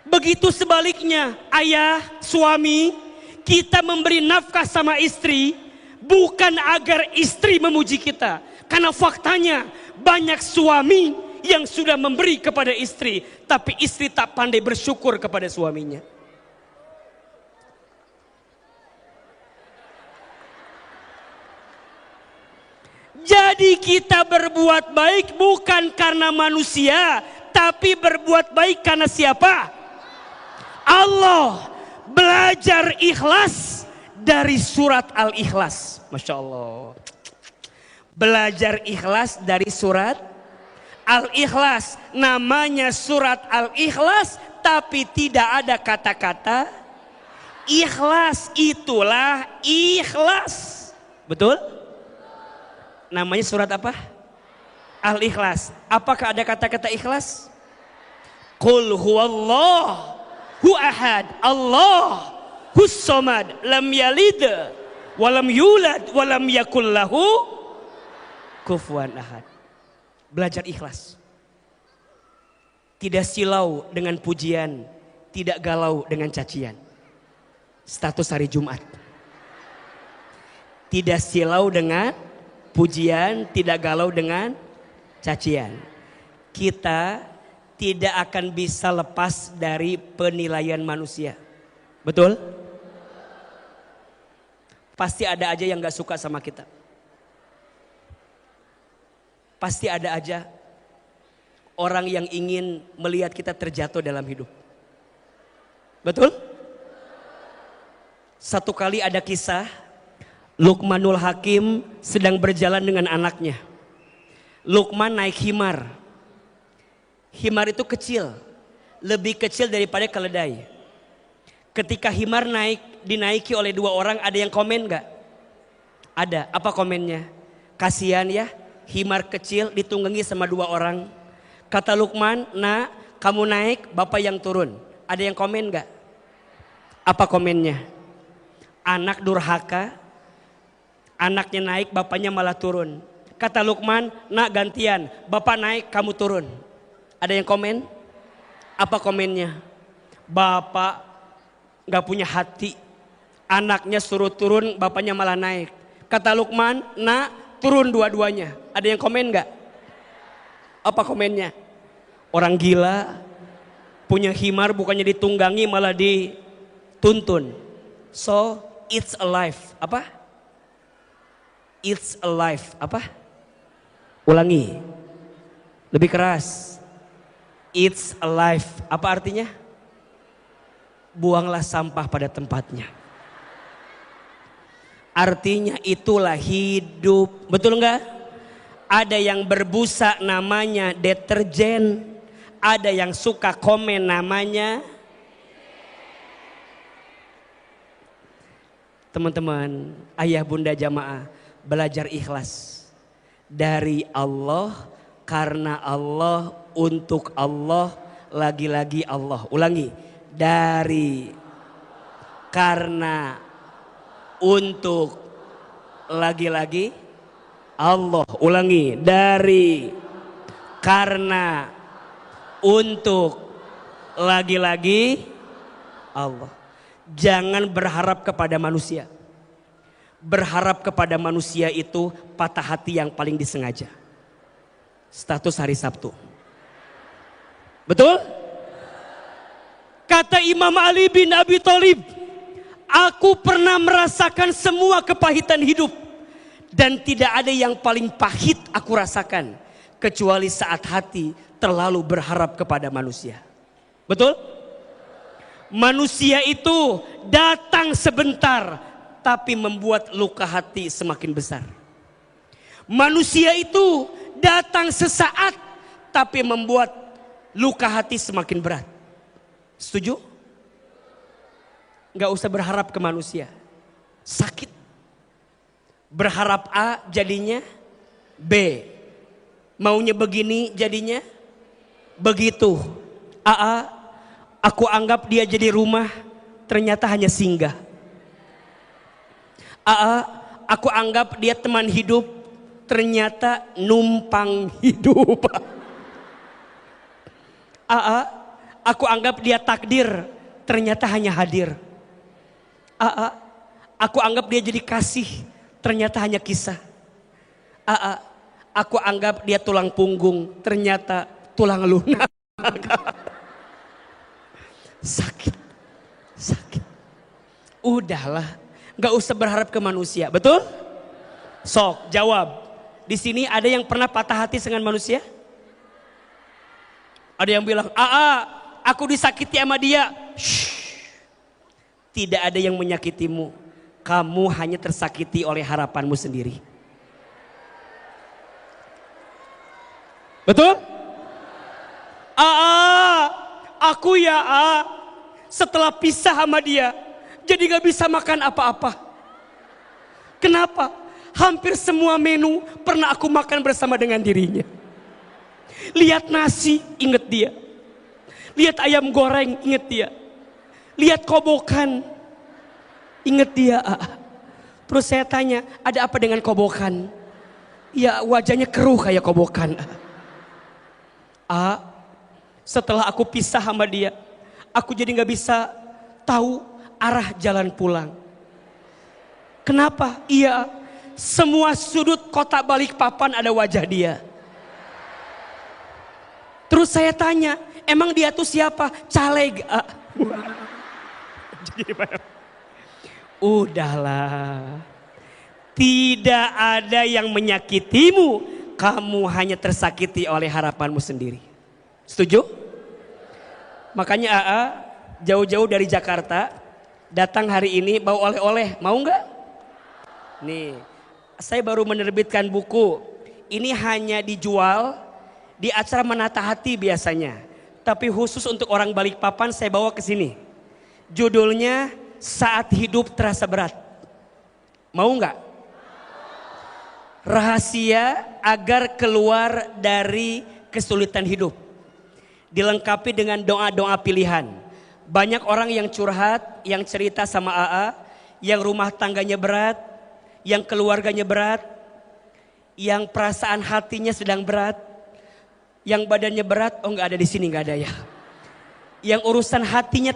Begitu sebaliknya, ayah, suami, kita memberi nafkah sama istri bukan agar istri memuji kita. Karena faktanya banyak suami yang sudah memberi kepada istri, tapi istri tak pandai bersyukur kepada suaminya. Jadi kita berbuat baik bukan karena manusia, tapi berbuat baik karena siapa? Allah. Belajar ikhlas dari surat Al-Ikhlas. Masya Allah. Belajar ikhlas dari surat Al-Ikhlas. Namanya surat Al-Ikhlas, tapi tidak ada kata-kata ikhlas. Itulah ikhlas. Betul? Namanya surat apa? Al-Ikhlas. Apakah ada kata-kata ikhlas? Qul huwallahu ahad, Allahus somad, lam yalid walam yulad walam yakul lahu kufuwan ahad. Belajar ikhlas. Tidak silau dengan pujian, tidak galau dengan cacian. Status hari Jumat. Tidak silau dengan pujian, tidak galau dengan cacian. Kita tidak akan bisa lepas dari penilaian manusia. Betul? Pasti ada aja yang gak suka sama kita. Pasti ada aja orang yang ingin melihat kita terjatuh dalam hidup. Betul? Satu kali ada kisah Luqmanul Hakim sedang berjalan dengan anaknya. Luqman naik himar. Himar itu kecil, lebih kecil daripada keledai. Ketika himar dinaiki oleh dua orang, ada yang komen gak? Ada. Apa komennya? Kasihan ya, himar kecil ditunggangi sama dua orang. Kata Luqman, nak kamu naik, bapak yang turun. Ada yang komen gak? Apa komennya? Anak durhaka, anaknya naik, bapaknya malah turun. Kata Luqman, nak gantian, bapak naik, kamu turun. Ada yang komen? Apa komennya? Bapak gak punya hati, anaknya suruh turun, bapaknya malah naik. Kata Luqman, nak turun dua-duanya. Ada yang komen gak? Apa komennya? Orang gila, punya himar bukannya ditunggangi malah dituntun. So it's alive. Apa? It's alive. Apa? Ulangi. Lebih keras. It's alive. Apa artinya? Buanglah sampah pada tempatnya. Artinya itulah hidup. Betul enggak? Ada yang berbusa namanya deterjen. Ada yang suka komen namanya. Teman-teman, ayah bunda jamaah, belajar ikhlas. Dari Allah, karena Allah, untuk Allah, lagi-lagi Allah. Ulangi. Dari, karena, untuk, lagi-lagi Allah. Ulangi. Dari, karena, untuk, lagi-lagi Allah. Jangan berharap kepada manusia. Berharap kepada manusia itu patah hati yang paling disengaja. Status hari Sabtu. Betul? Kata Imam Ali bin Abi Thalib, aku pernah merasakan semua kepahitan hidup. Dan tidak ada yang paling pahit aku rasakan. Kecuali saat hati terlalu berharap kepada manusia. Betul? Manusia itu datang sebentar, tapi membuat luka hati semakin besar. Manusia itu datang sesaat, tapi membuat luka hati semakin berat. Setuju? Gak usah berharap ke manusia. Sakit. Berharap A jadinya B. Maunya begini jadinya begitu. Aku anggap dia jadi rumah, ternyata hanya singgah. Aku anggap dia teman hidup, ternyata numpang hidup. Aku anggap dia takdir, ternyata hanya hadir. Aku anggap dia jadi kasih, ternyata hanya kisah. Aku anggap dia tulang punggung, ternyata tulang lunak. Sakit. Udahlah, gak usah berharap ke manusia, betul? Sok, jawab. Di sini ada yang pernah patah hati dengan manusia? Ada yang bilang, aku disakiti sama dia. Shh. Tidak ada yang menyakitimu. Kamu hanya tersakiti oleh harapanmu sendiri. Betul? Aku ya setelah pisah sama dia jadi gak bisa makan apa-apa. Kenapa? Hampir semua menu pernah aku makan bersama dengan dirinya. Lihat nasi, inget dia. Lihat ayam goreng, inget dia. Lihat kobokan, inget dia. Terus saya tanya, ada apa dengan kobokan? Ya wajahnya keruh kayak kobokan. Setelah aku pisah sama dia, aku jadi gak bisa tahu arah jalan pulang. Kenapa? Iya, semua sudut kota Balikpapan ada wajah dia. Terus saya tanya, emang dia tuh siapa? Caleg. Udahlah, tidak ada yang menyakitimu, kamu hanya tersakiti oleh harapanmu sendiri. Setuju? Makanya jauh-jauh dari Jakarta datang hari ini bawa oleh-oleh, mau nggak? Nih, saya baru menerbitkan buku. Ini hanya dijual di acara menata hati biasanya, tapi khusus untuk orang Balikpapan saya bawa ke sini. Judulnya Saat Hidup Terasa Berat. Mau nggak? Rahasia agar keluar dari kesulitan hidup. Dilengkapi dengan doa-doa pilihan. Banyak orang yang curhat, yang cerita sama yang rumah tangganya berat, yang keluarganya berat, yang perasaan hatinya sedang berat, yang badannya berat, oh nggak ada di sini, nggak ada ya. Yang urusan hatinya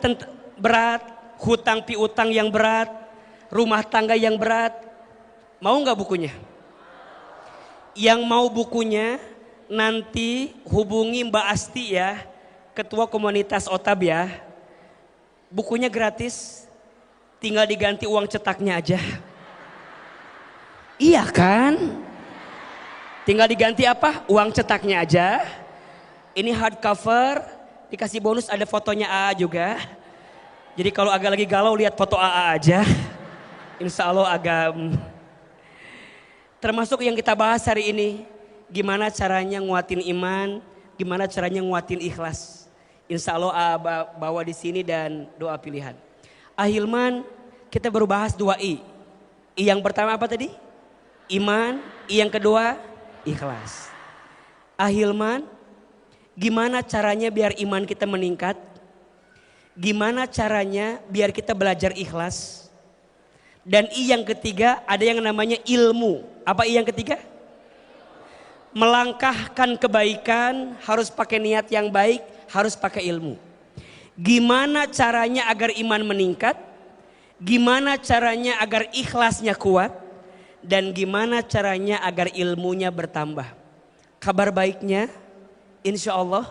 berat, hutang piutang yang berat, rumah tangga yang berat. Mau nggak bukunya? Yang mau bukunya nanti hubungi Mbak Asti ya, ketua komunitas Otab ya. Bukunya gratis, tinggal diganti uang cetaknya aja. Iya kan? Tinggal diganti apa? Uang cetaknya aja. Ini hardcover, dikasih bonus ada fotonya AA juga. Jadi kalau agak lagi galau lihat foto AA aja. Insya Allah agak. Termasuk yang kita bahas hari ini. Gimana caranya nguatin iman, gimana caranya nguatin ikhlas. Insya Allah bawa di sini dan doa pilihan. Ahilman, kita baru bahas 2 I. I yang pertama apa tadi? Iman. I yang kedua ikhlas. Ahilman, gimana caranya biar iman kita meningkat? Gimana caranya biar kita belajar ikhlas? Dan I yang ketiga ada yang namanya ilmu. Apa I yang ketiga? Melangkahkan kebaikan harus pakai niat yang baik, harus pakai ilmu. Gimana caranya agar iman meningkat? Gimana caranya agar ikhlasnya kuat? Dan gimana caranya agar ilmunya bertambah? Kabar baiknya, insya Allah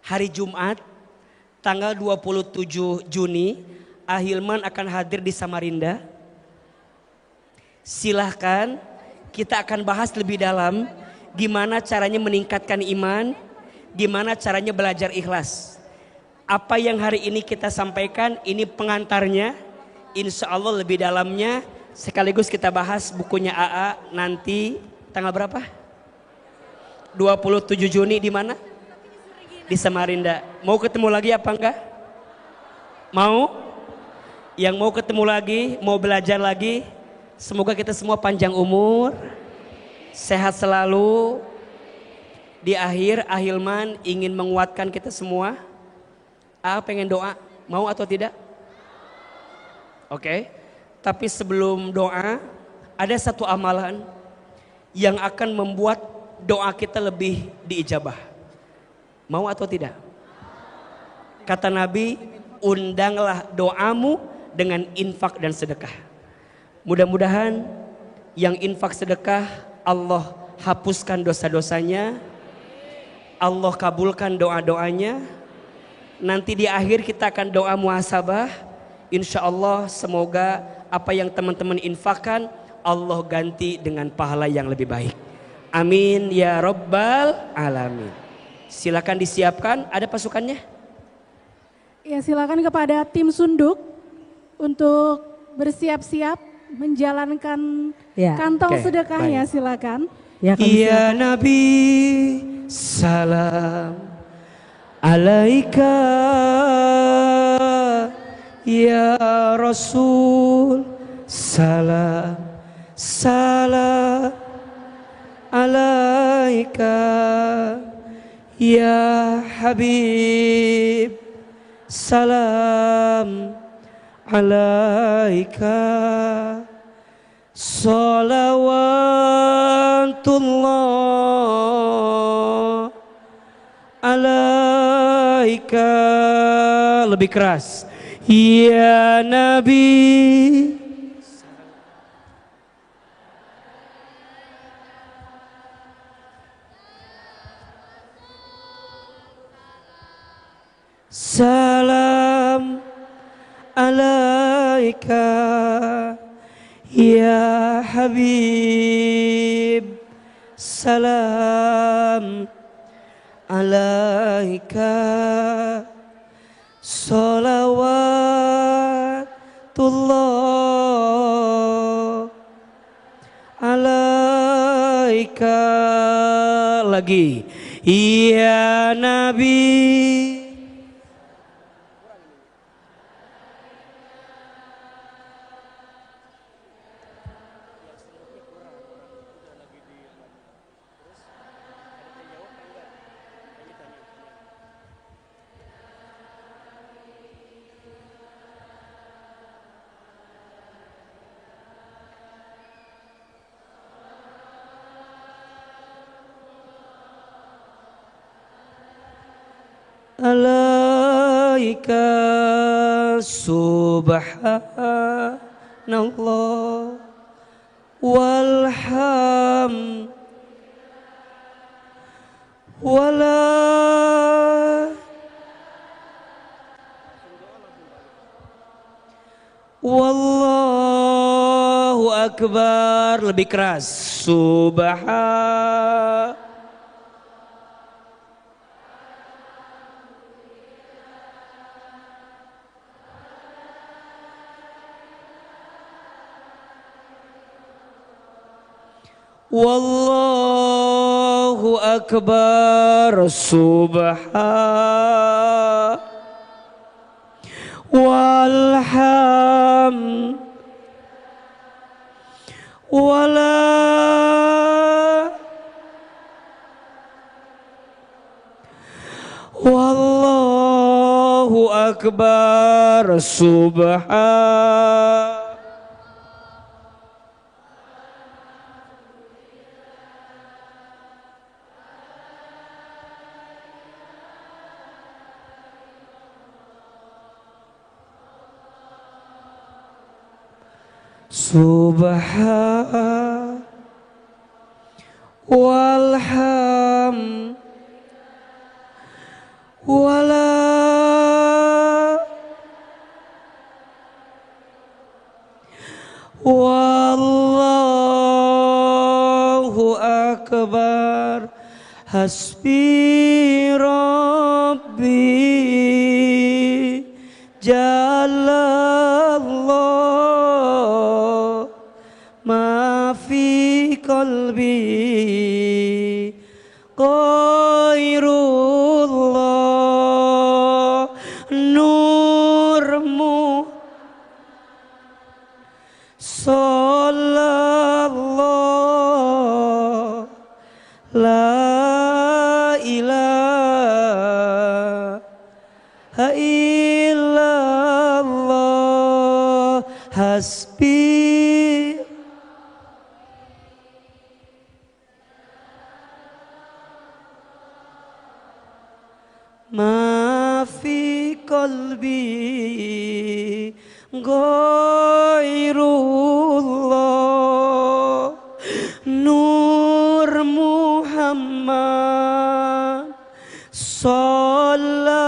hari Jumat tanggal 27 Juni Ahilman akan hadir di Samarinda. Silahkan, kita akan bahas lebih dalam gimana caranya meningkatkan iman, gimana caranya belajar ikhlas. Apa yang hari ini kita sampaikan ini pengantarnya, insya Allah lebih dalamnya sekaligus kita bahas bukunya AA nanti tanggal berapa? 27 Juni di mana? Di Samarinda. Mau ketemu lagi apa enggak? Mau? Yang mau ketemu lagi, mau belajar lagi, semoga kita semua panjang umur, sehat selalu. Di akhir Ahilman ingin menguatkan kita semua. Pengen doa, mau atau tidak? Oke. Tapi sebelum doa, ada satu amalan yang akan membuat doa kita lebih diijabah. Mau atau tidak? Kata Nabi, undanglah doamu dengan infak dan sedekah. Mudah-mudahan yang infak sedekah Allah hapuskan dosa-dosanya, Allah kabulkan doa-doanya. Nanti di akhir kita akan doa muhasabah. Insya Allah semoga apa yang teman-teman infakkan Allah ganti dengan pahala yang lebih baik. Amin ya Rabbal Alamin. Silakan disiapkan, ada pasukannya? Ya, silakan kepada tim Sunduk untuk bersiap-siap menjalankan kantong sedekahnya. Silakan. Ya Nabi salam alaika ya Rasul, salam salam alaika ya Habib, salam alaika salawatullah alaika. Lebih keras, ya Nabi, salam alaika ya Habib, salam alaika salawatullah alaika. Lagi, ya Nabi, alaika subhanallah walham wala wallahu akbar. Lebih keras, subhan wallahu akbar, subhan walham wala wallahu akbar, subhan subhan walham wala wallahu akbar, hasbi rabbi jalallah ma fi qalbi ghairullah nurmu sallallahu la ilaha illallah, hasbi ma fi qalbi ghairullah nur Muhammad sallallahu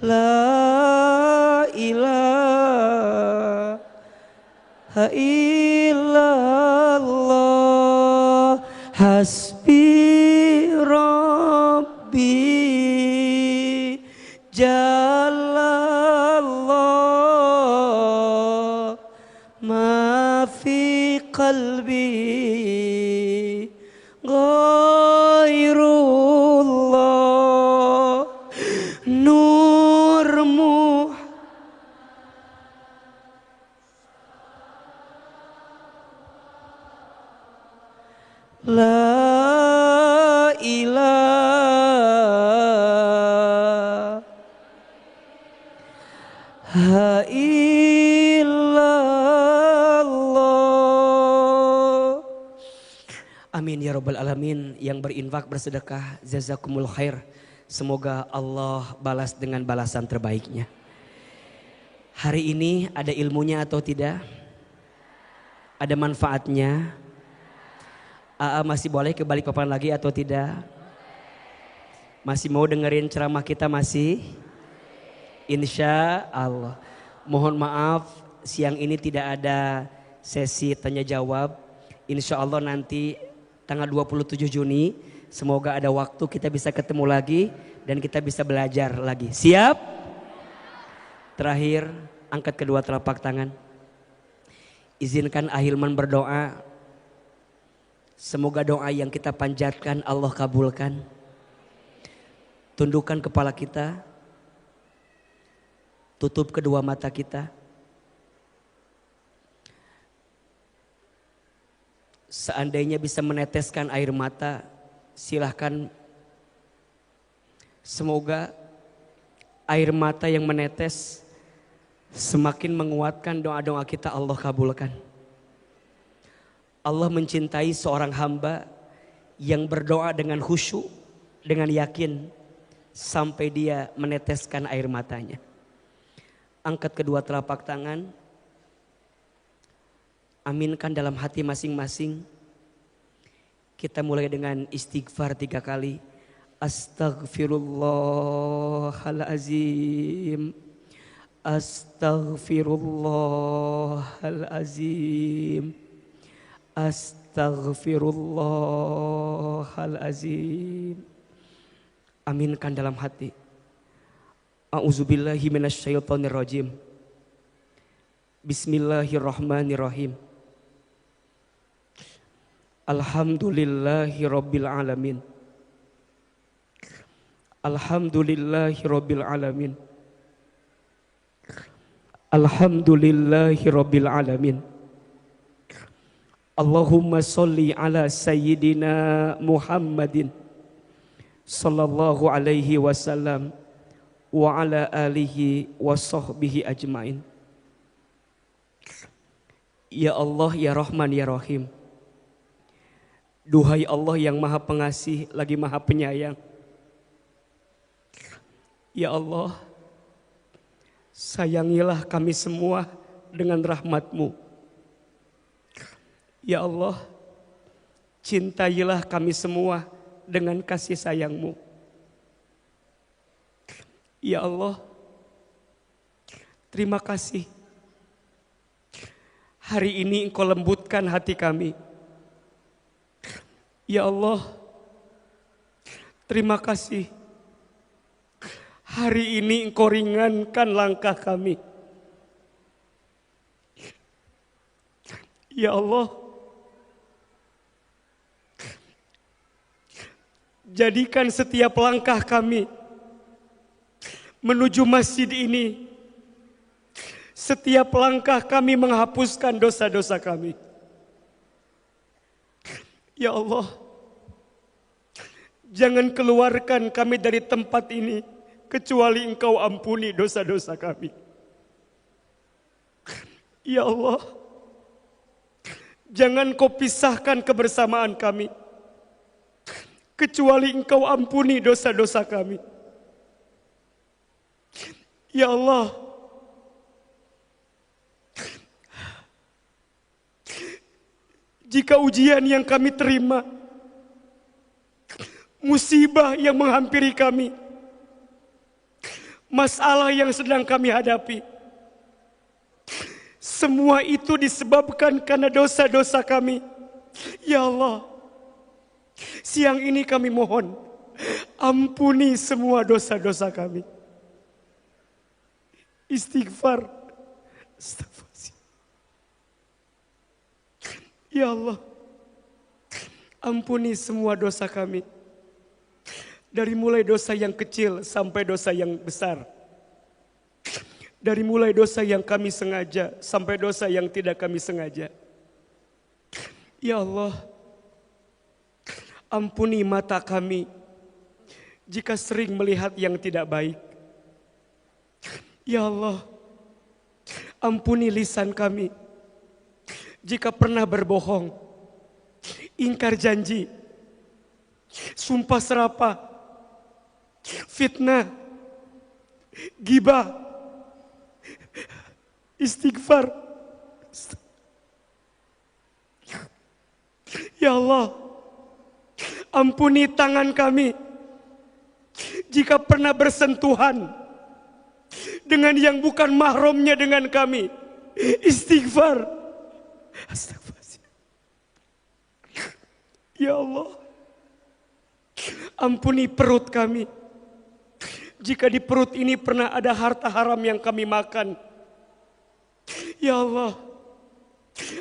la ilaha illallah, hasbi rabbi jalallah ma في قلبي غير الله نور لا إله إلا الله. Amin ya rabbal alamin. Yang berinfak bersedekah, jazakumul khair. Semoga Allah balas dengan balasan terbaiknya. Hari ini ada ilmunya atau tidak? Ada manfaatnya? AA masih boleh ke Balikpapan lagi atau tidak? Masih mau dengerin ceramah kita masih? Insya Allah. Mohon maaf siang ini tidak ada sesi tanya jawab. Insya Allah nanti tanggal 27 Juni semoga ada waktu kita bisa ketemu lagi dan kita bisa belajar lagi. Siap? Terakhir angkat kedua telapak tangan. Izinkan Ahilman berdoa. Semoga doa yang kita panjatkan Allah kabulkan. Tundukkan kepala kita. Tutup kedua mata kita. Seandainya bisa meneteskan air mata, silahkan. Semoga air mata yang menetes semakin menguatkan doa-doa kita Allah kabulkan. Allah mencintai seorang hamba yang berdoa dengan khusyuk, dengan yakin sampai dia meneteskan air matanya. Angkat kedua telapak tangan. Aminkan dalam hati masing-masing. Kita mulai dengan istighfar 3 kali. Astaghfirullahalazim. Astaghfirullahalazim. Astaghfirullahalazim. Aminkan dalam hati. A'udzubillahi minasyaitonirrajim. Bismillahirrahmanirrahim. Alhamdulillahi rabbil alamin. Alhamdulillahi rabbil alamin. Alhamdulillahi rabbil alamin. Allahumma sholli ala sayyidina Muhammadin sallallahu alaihi wasallam wa ala alihi wa sahbihi ajmain. Ya Allah, ya Rahman, ya Rahim. Duhai Allah yang Maha Pengasih lagi Maha Penyayang. Ya Allah, sayangilah kami semua dengan rahmat-Mu. Ya Allah, cintailah kami semua dengan kasih sayang-Mu. Ya Allah, terima kasih. Hari ini Engkau lembutkan hati kami. Ya Allah, terima kasih. Hari ini Engkau ringankan langkah kami. Ya Allah, jadikan setiap langkah kami menuju masjid ini, setiap langkah kami menghapuskan dosa-dosa kami. Ya Allah, jangan keluarkan kami dari tempat ini kecuali Engkau ampuni dosa-dosa kami. Ya Allah, jangan Kau pisahkan kebersamaan kami kecuali Engkau ampuni dosa-dosa kami. Ya Allah, jika ujian yang kami terima, musibah yang menghampiri kami, masalah yang sedang kami hadapi, semua itu disebabkan karena dosa-dosa kami. Ya Allah, siang ini kami mohon, ampuni semua dosa-dosa kami. Istighfar. Astagfirullah. Ya Allah, ampuni semua dosa kami. Dari mulai dosa yang kecil sampai dosa yang besar. Dari mulai dosa yang kami sengaja sampai dosa yang tidak kami sengaja. Ya Allah, ampuni mata kami jika sering melihat yang tidak baik. Ya Allah, ampuni lisan kami jika pernah berbohong, ingkar janji, sumpah serapah, fitnah, gibah, istighfar. Ya Allah, ampuni tangan kami jika pernah bersentuhan dengan yang bukan mahramnya dengan kami. Istighfar. Astagfirullah. Ya Allah, ampuni perut kami jika di perut ini pernah ada harta haram yang kami makan. Ya Allah,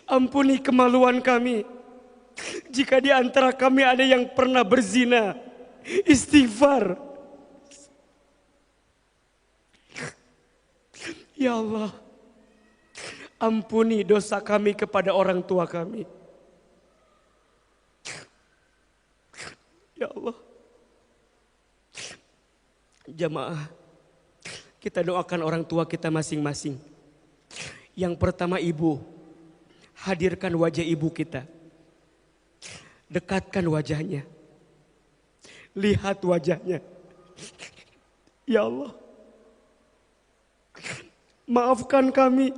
ampuni kemaluan kami jika di antara kami ada yang pernah berzina. Istighfar. Ya Allah, ampuni dosa kami kepada orang tua kami. Ya Allah, jamaah, kita doakan orang tua kita masing-masing. Yang pertama ibu, hadirkan wajah ibu kita. Dekatkan wajahnya. Lihat wajahnya. Ya Allah, maafkan kami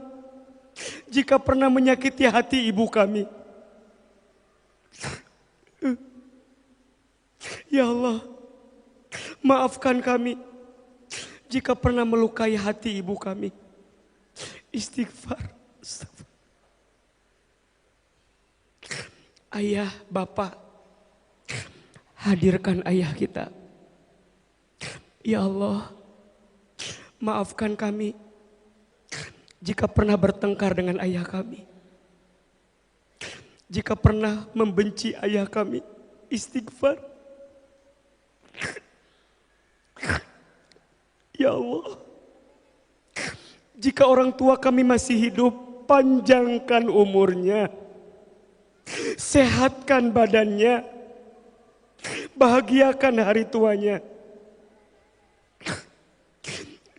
jika pernah menyakiti hati ibu kami. Ya Allah, maafkan kami jika pernah melukai hati ibu kami. Istighfar. Ayah, bapak, hadirkan ayah kita. Ya Allah, maafkan kami jika pernah bertengkar dengan ayah kami. Jika pernah membenci ayah kami. Istighfar. Ya Allah, jika orang tua kami masih hidup, panjangkan umurnya, sehatkan badannya, bahagiakan hari tuanya.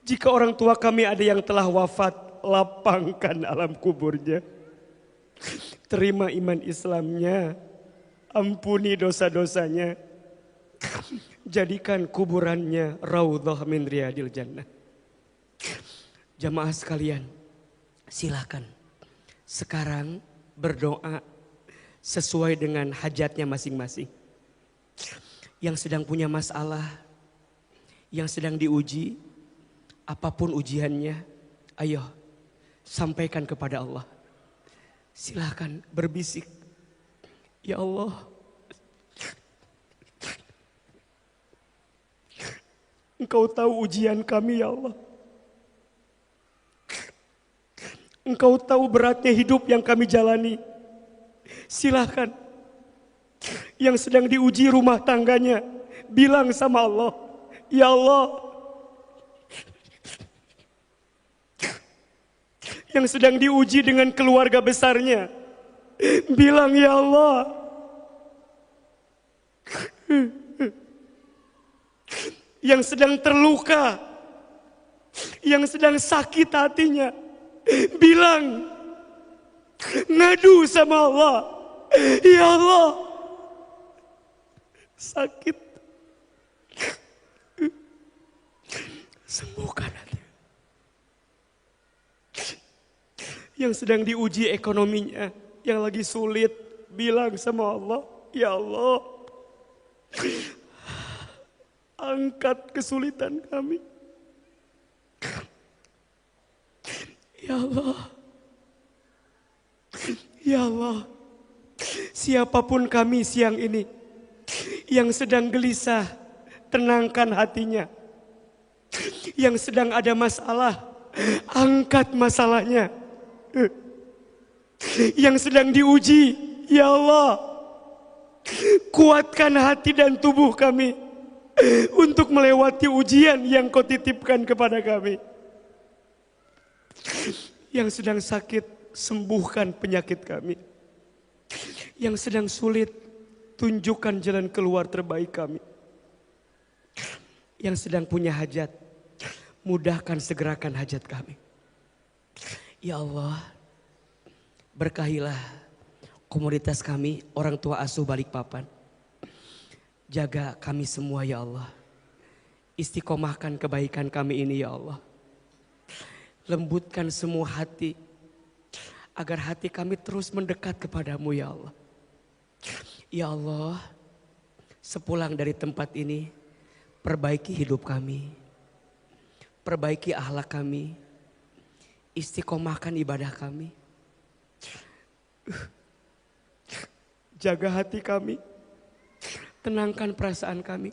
Jika orang tua kami ada yang telah wafat, lapangkan alam kuburnya, terima iman Islamnya, ampuni dosa-dosanya, jadikan kuburannya raudhah min riyadil jannah. Jamaah sekalian, silakan sekarang berdoa sesuai dengan hajatnya masing-masing. Yang sedang punya masalah, yang sedang diuji, apapun ujiannya, ayo sampaikan kepada Allah. Silakan berbisik. Ya Allah, Engkau tahu ujian kami ya Allah. Engkau tahu beratnya hidup yang kami jalani. Silahkan. Yang sedang diuji rumah tangganya, bilang sama Allah, ya Allah. Yang sedang diuji dengan keluarga besarnya, bilang ya Allah. Yang sedang terluka, yang sedang sakit hatinya, bilang, ngadu sama Allah, ya Allah, sakit, sembuhkan hati. Yang sedang diuji ekonominya, yang lagi sulit, bilang sama Allah, ya Allah, angkat kesulitan kami. Ya Allah, ya Allah, siapapun kami siang ini yang sedang gelisah, tenangkan hatinya. Yang sedang ada masalah, angkat masalahnya. Yang sedang diuji, Ya Allah, kuatkan hati dan tubuh kami untuk melewati ujian yang kau titipkan kepada kami. Yang sedang sakit, sembuhkan penyakit kami. Yang sedang sulit, tunjukkan jalan keluar terbaik kami. Yang sedang punya hajat, mudahkan segerakan hajat kami. Ya Allah, berkahilah komunitas kami, orang tua asuh Balikpapan. Jaga kami semua ya Allah. Istiqomahkan kebaikan kami ini ya Allah. Lembutkan semua hati, agar hati kami terus mendekat kepadamu ya Allah. Ya Allah, sepulang dari tempat ini, perbaiki hidup kami. Perbaiki akhlak kami. Istiqomahkan ibadah kami. Jaga hati kami, tenangkan perasaan kami.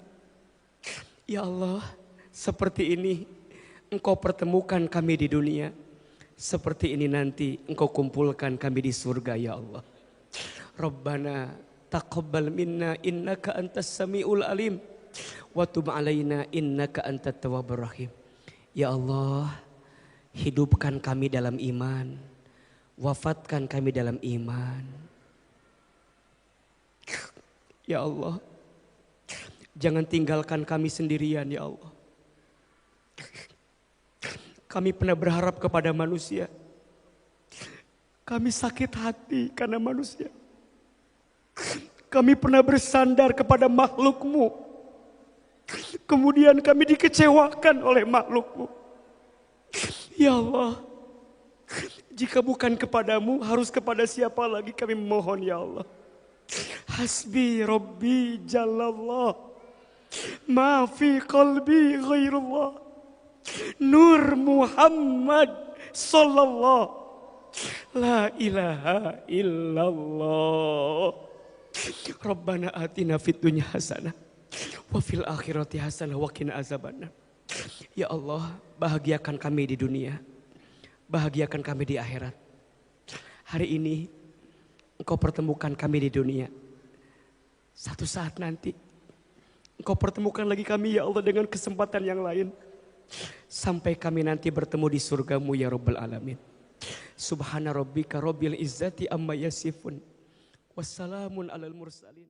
Ya Allah, seperti ini Engkau pertemukan kami di dunia. Seperti ini nanti Engkau kumpulkan kami di surga ya Allah. Rabbana taqabbal minna innaka antas samiul alim. Wa tub alaina innaka antat tawwabur rahim. Ya Allah, hidupkan kami dalam iman. Wafatkan kami dalam iman. Ya Allah, jangan tinggalkan kami sendirian ya Allah. Kami pernah berharap kepada manusia. Kami sakit hati karena manusia. Kami pernah bersandar kepada makhluk-Mu. Kemudian kami dikecewakan oleh makhluk-Mu. Ya Allah, jika bukan kepadamu, harus kepada siapa lagi kami memohon ya Allah. Hasbi Rabbi Jalallah, ma fi qalbi ghairullah, Nur Muhammad Sallallahu, la ilaha illallah. Rabbana atina fid dunya hasanah, wa fil akhirati hasanah, wa qina azabannar. Ya Allah, bahagiakan kami di dunia, bahagiakan kami di akhirat. Hari ini Engkau pertemukan kami di dunia. Satu saat nanti Engkau pertemukan lagi kami ya Allah dengan kesempatan yang lain. Sampai kami nanti bertemu di surga-Mu ya Rabbal Alamin. Subhana rabbika rabbil izzati amma yasifun. Wassalamun alal mursalin.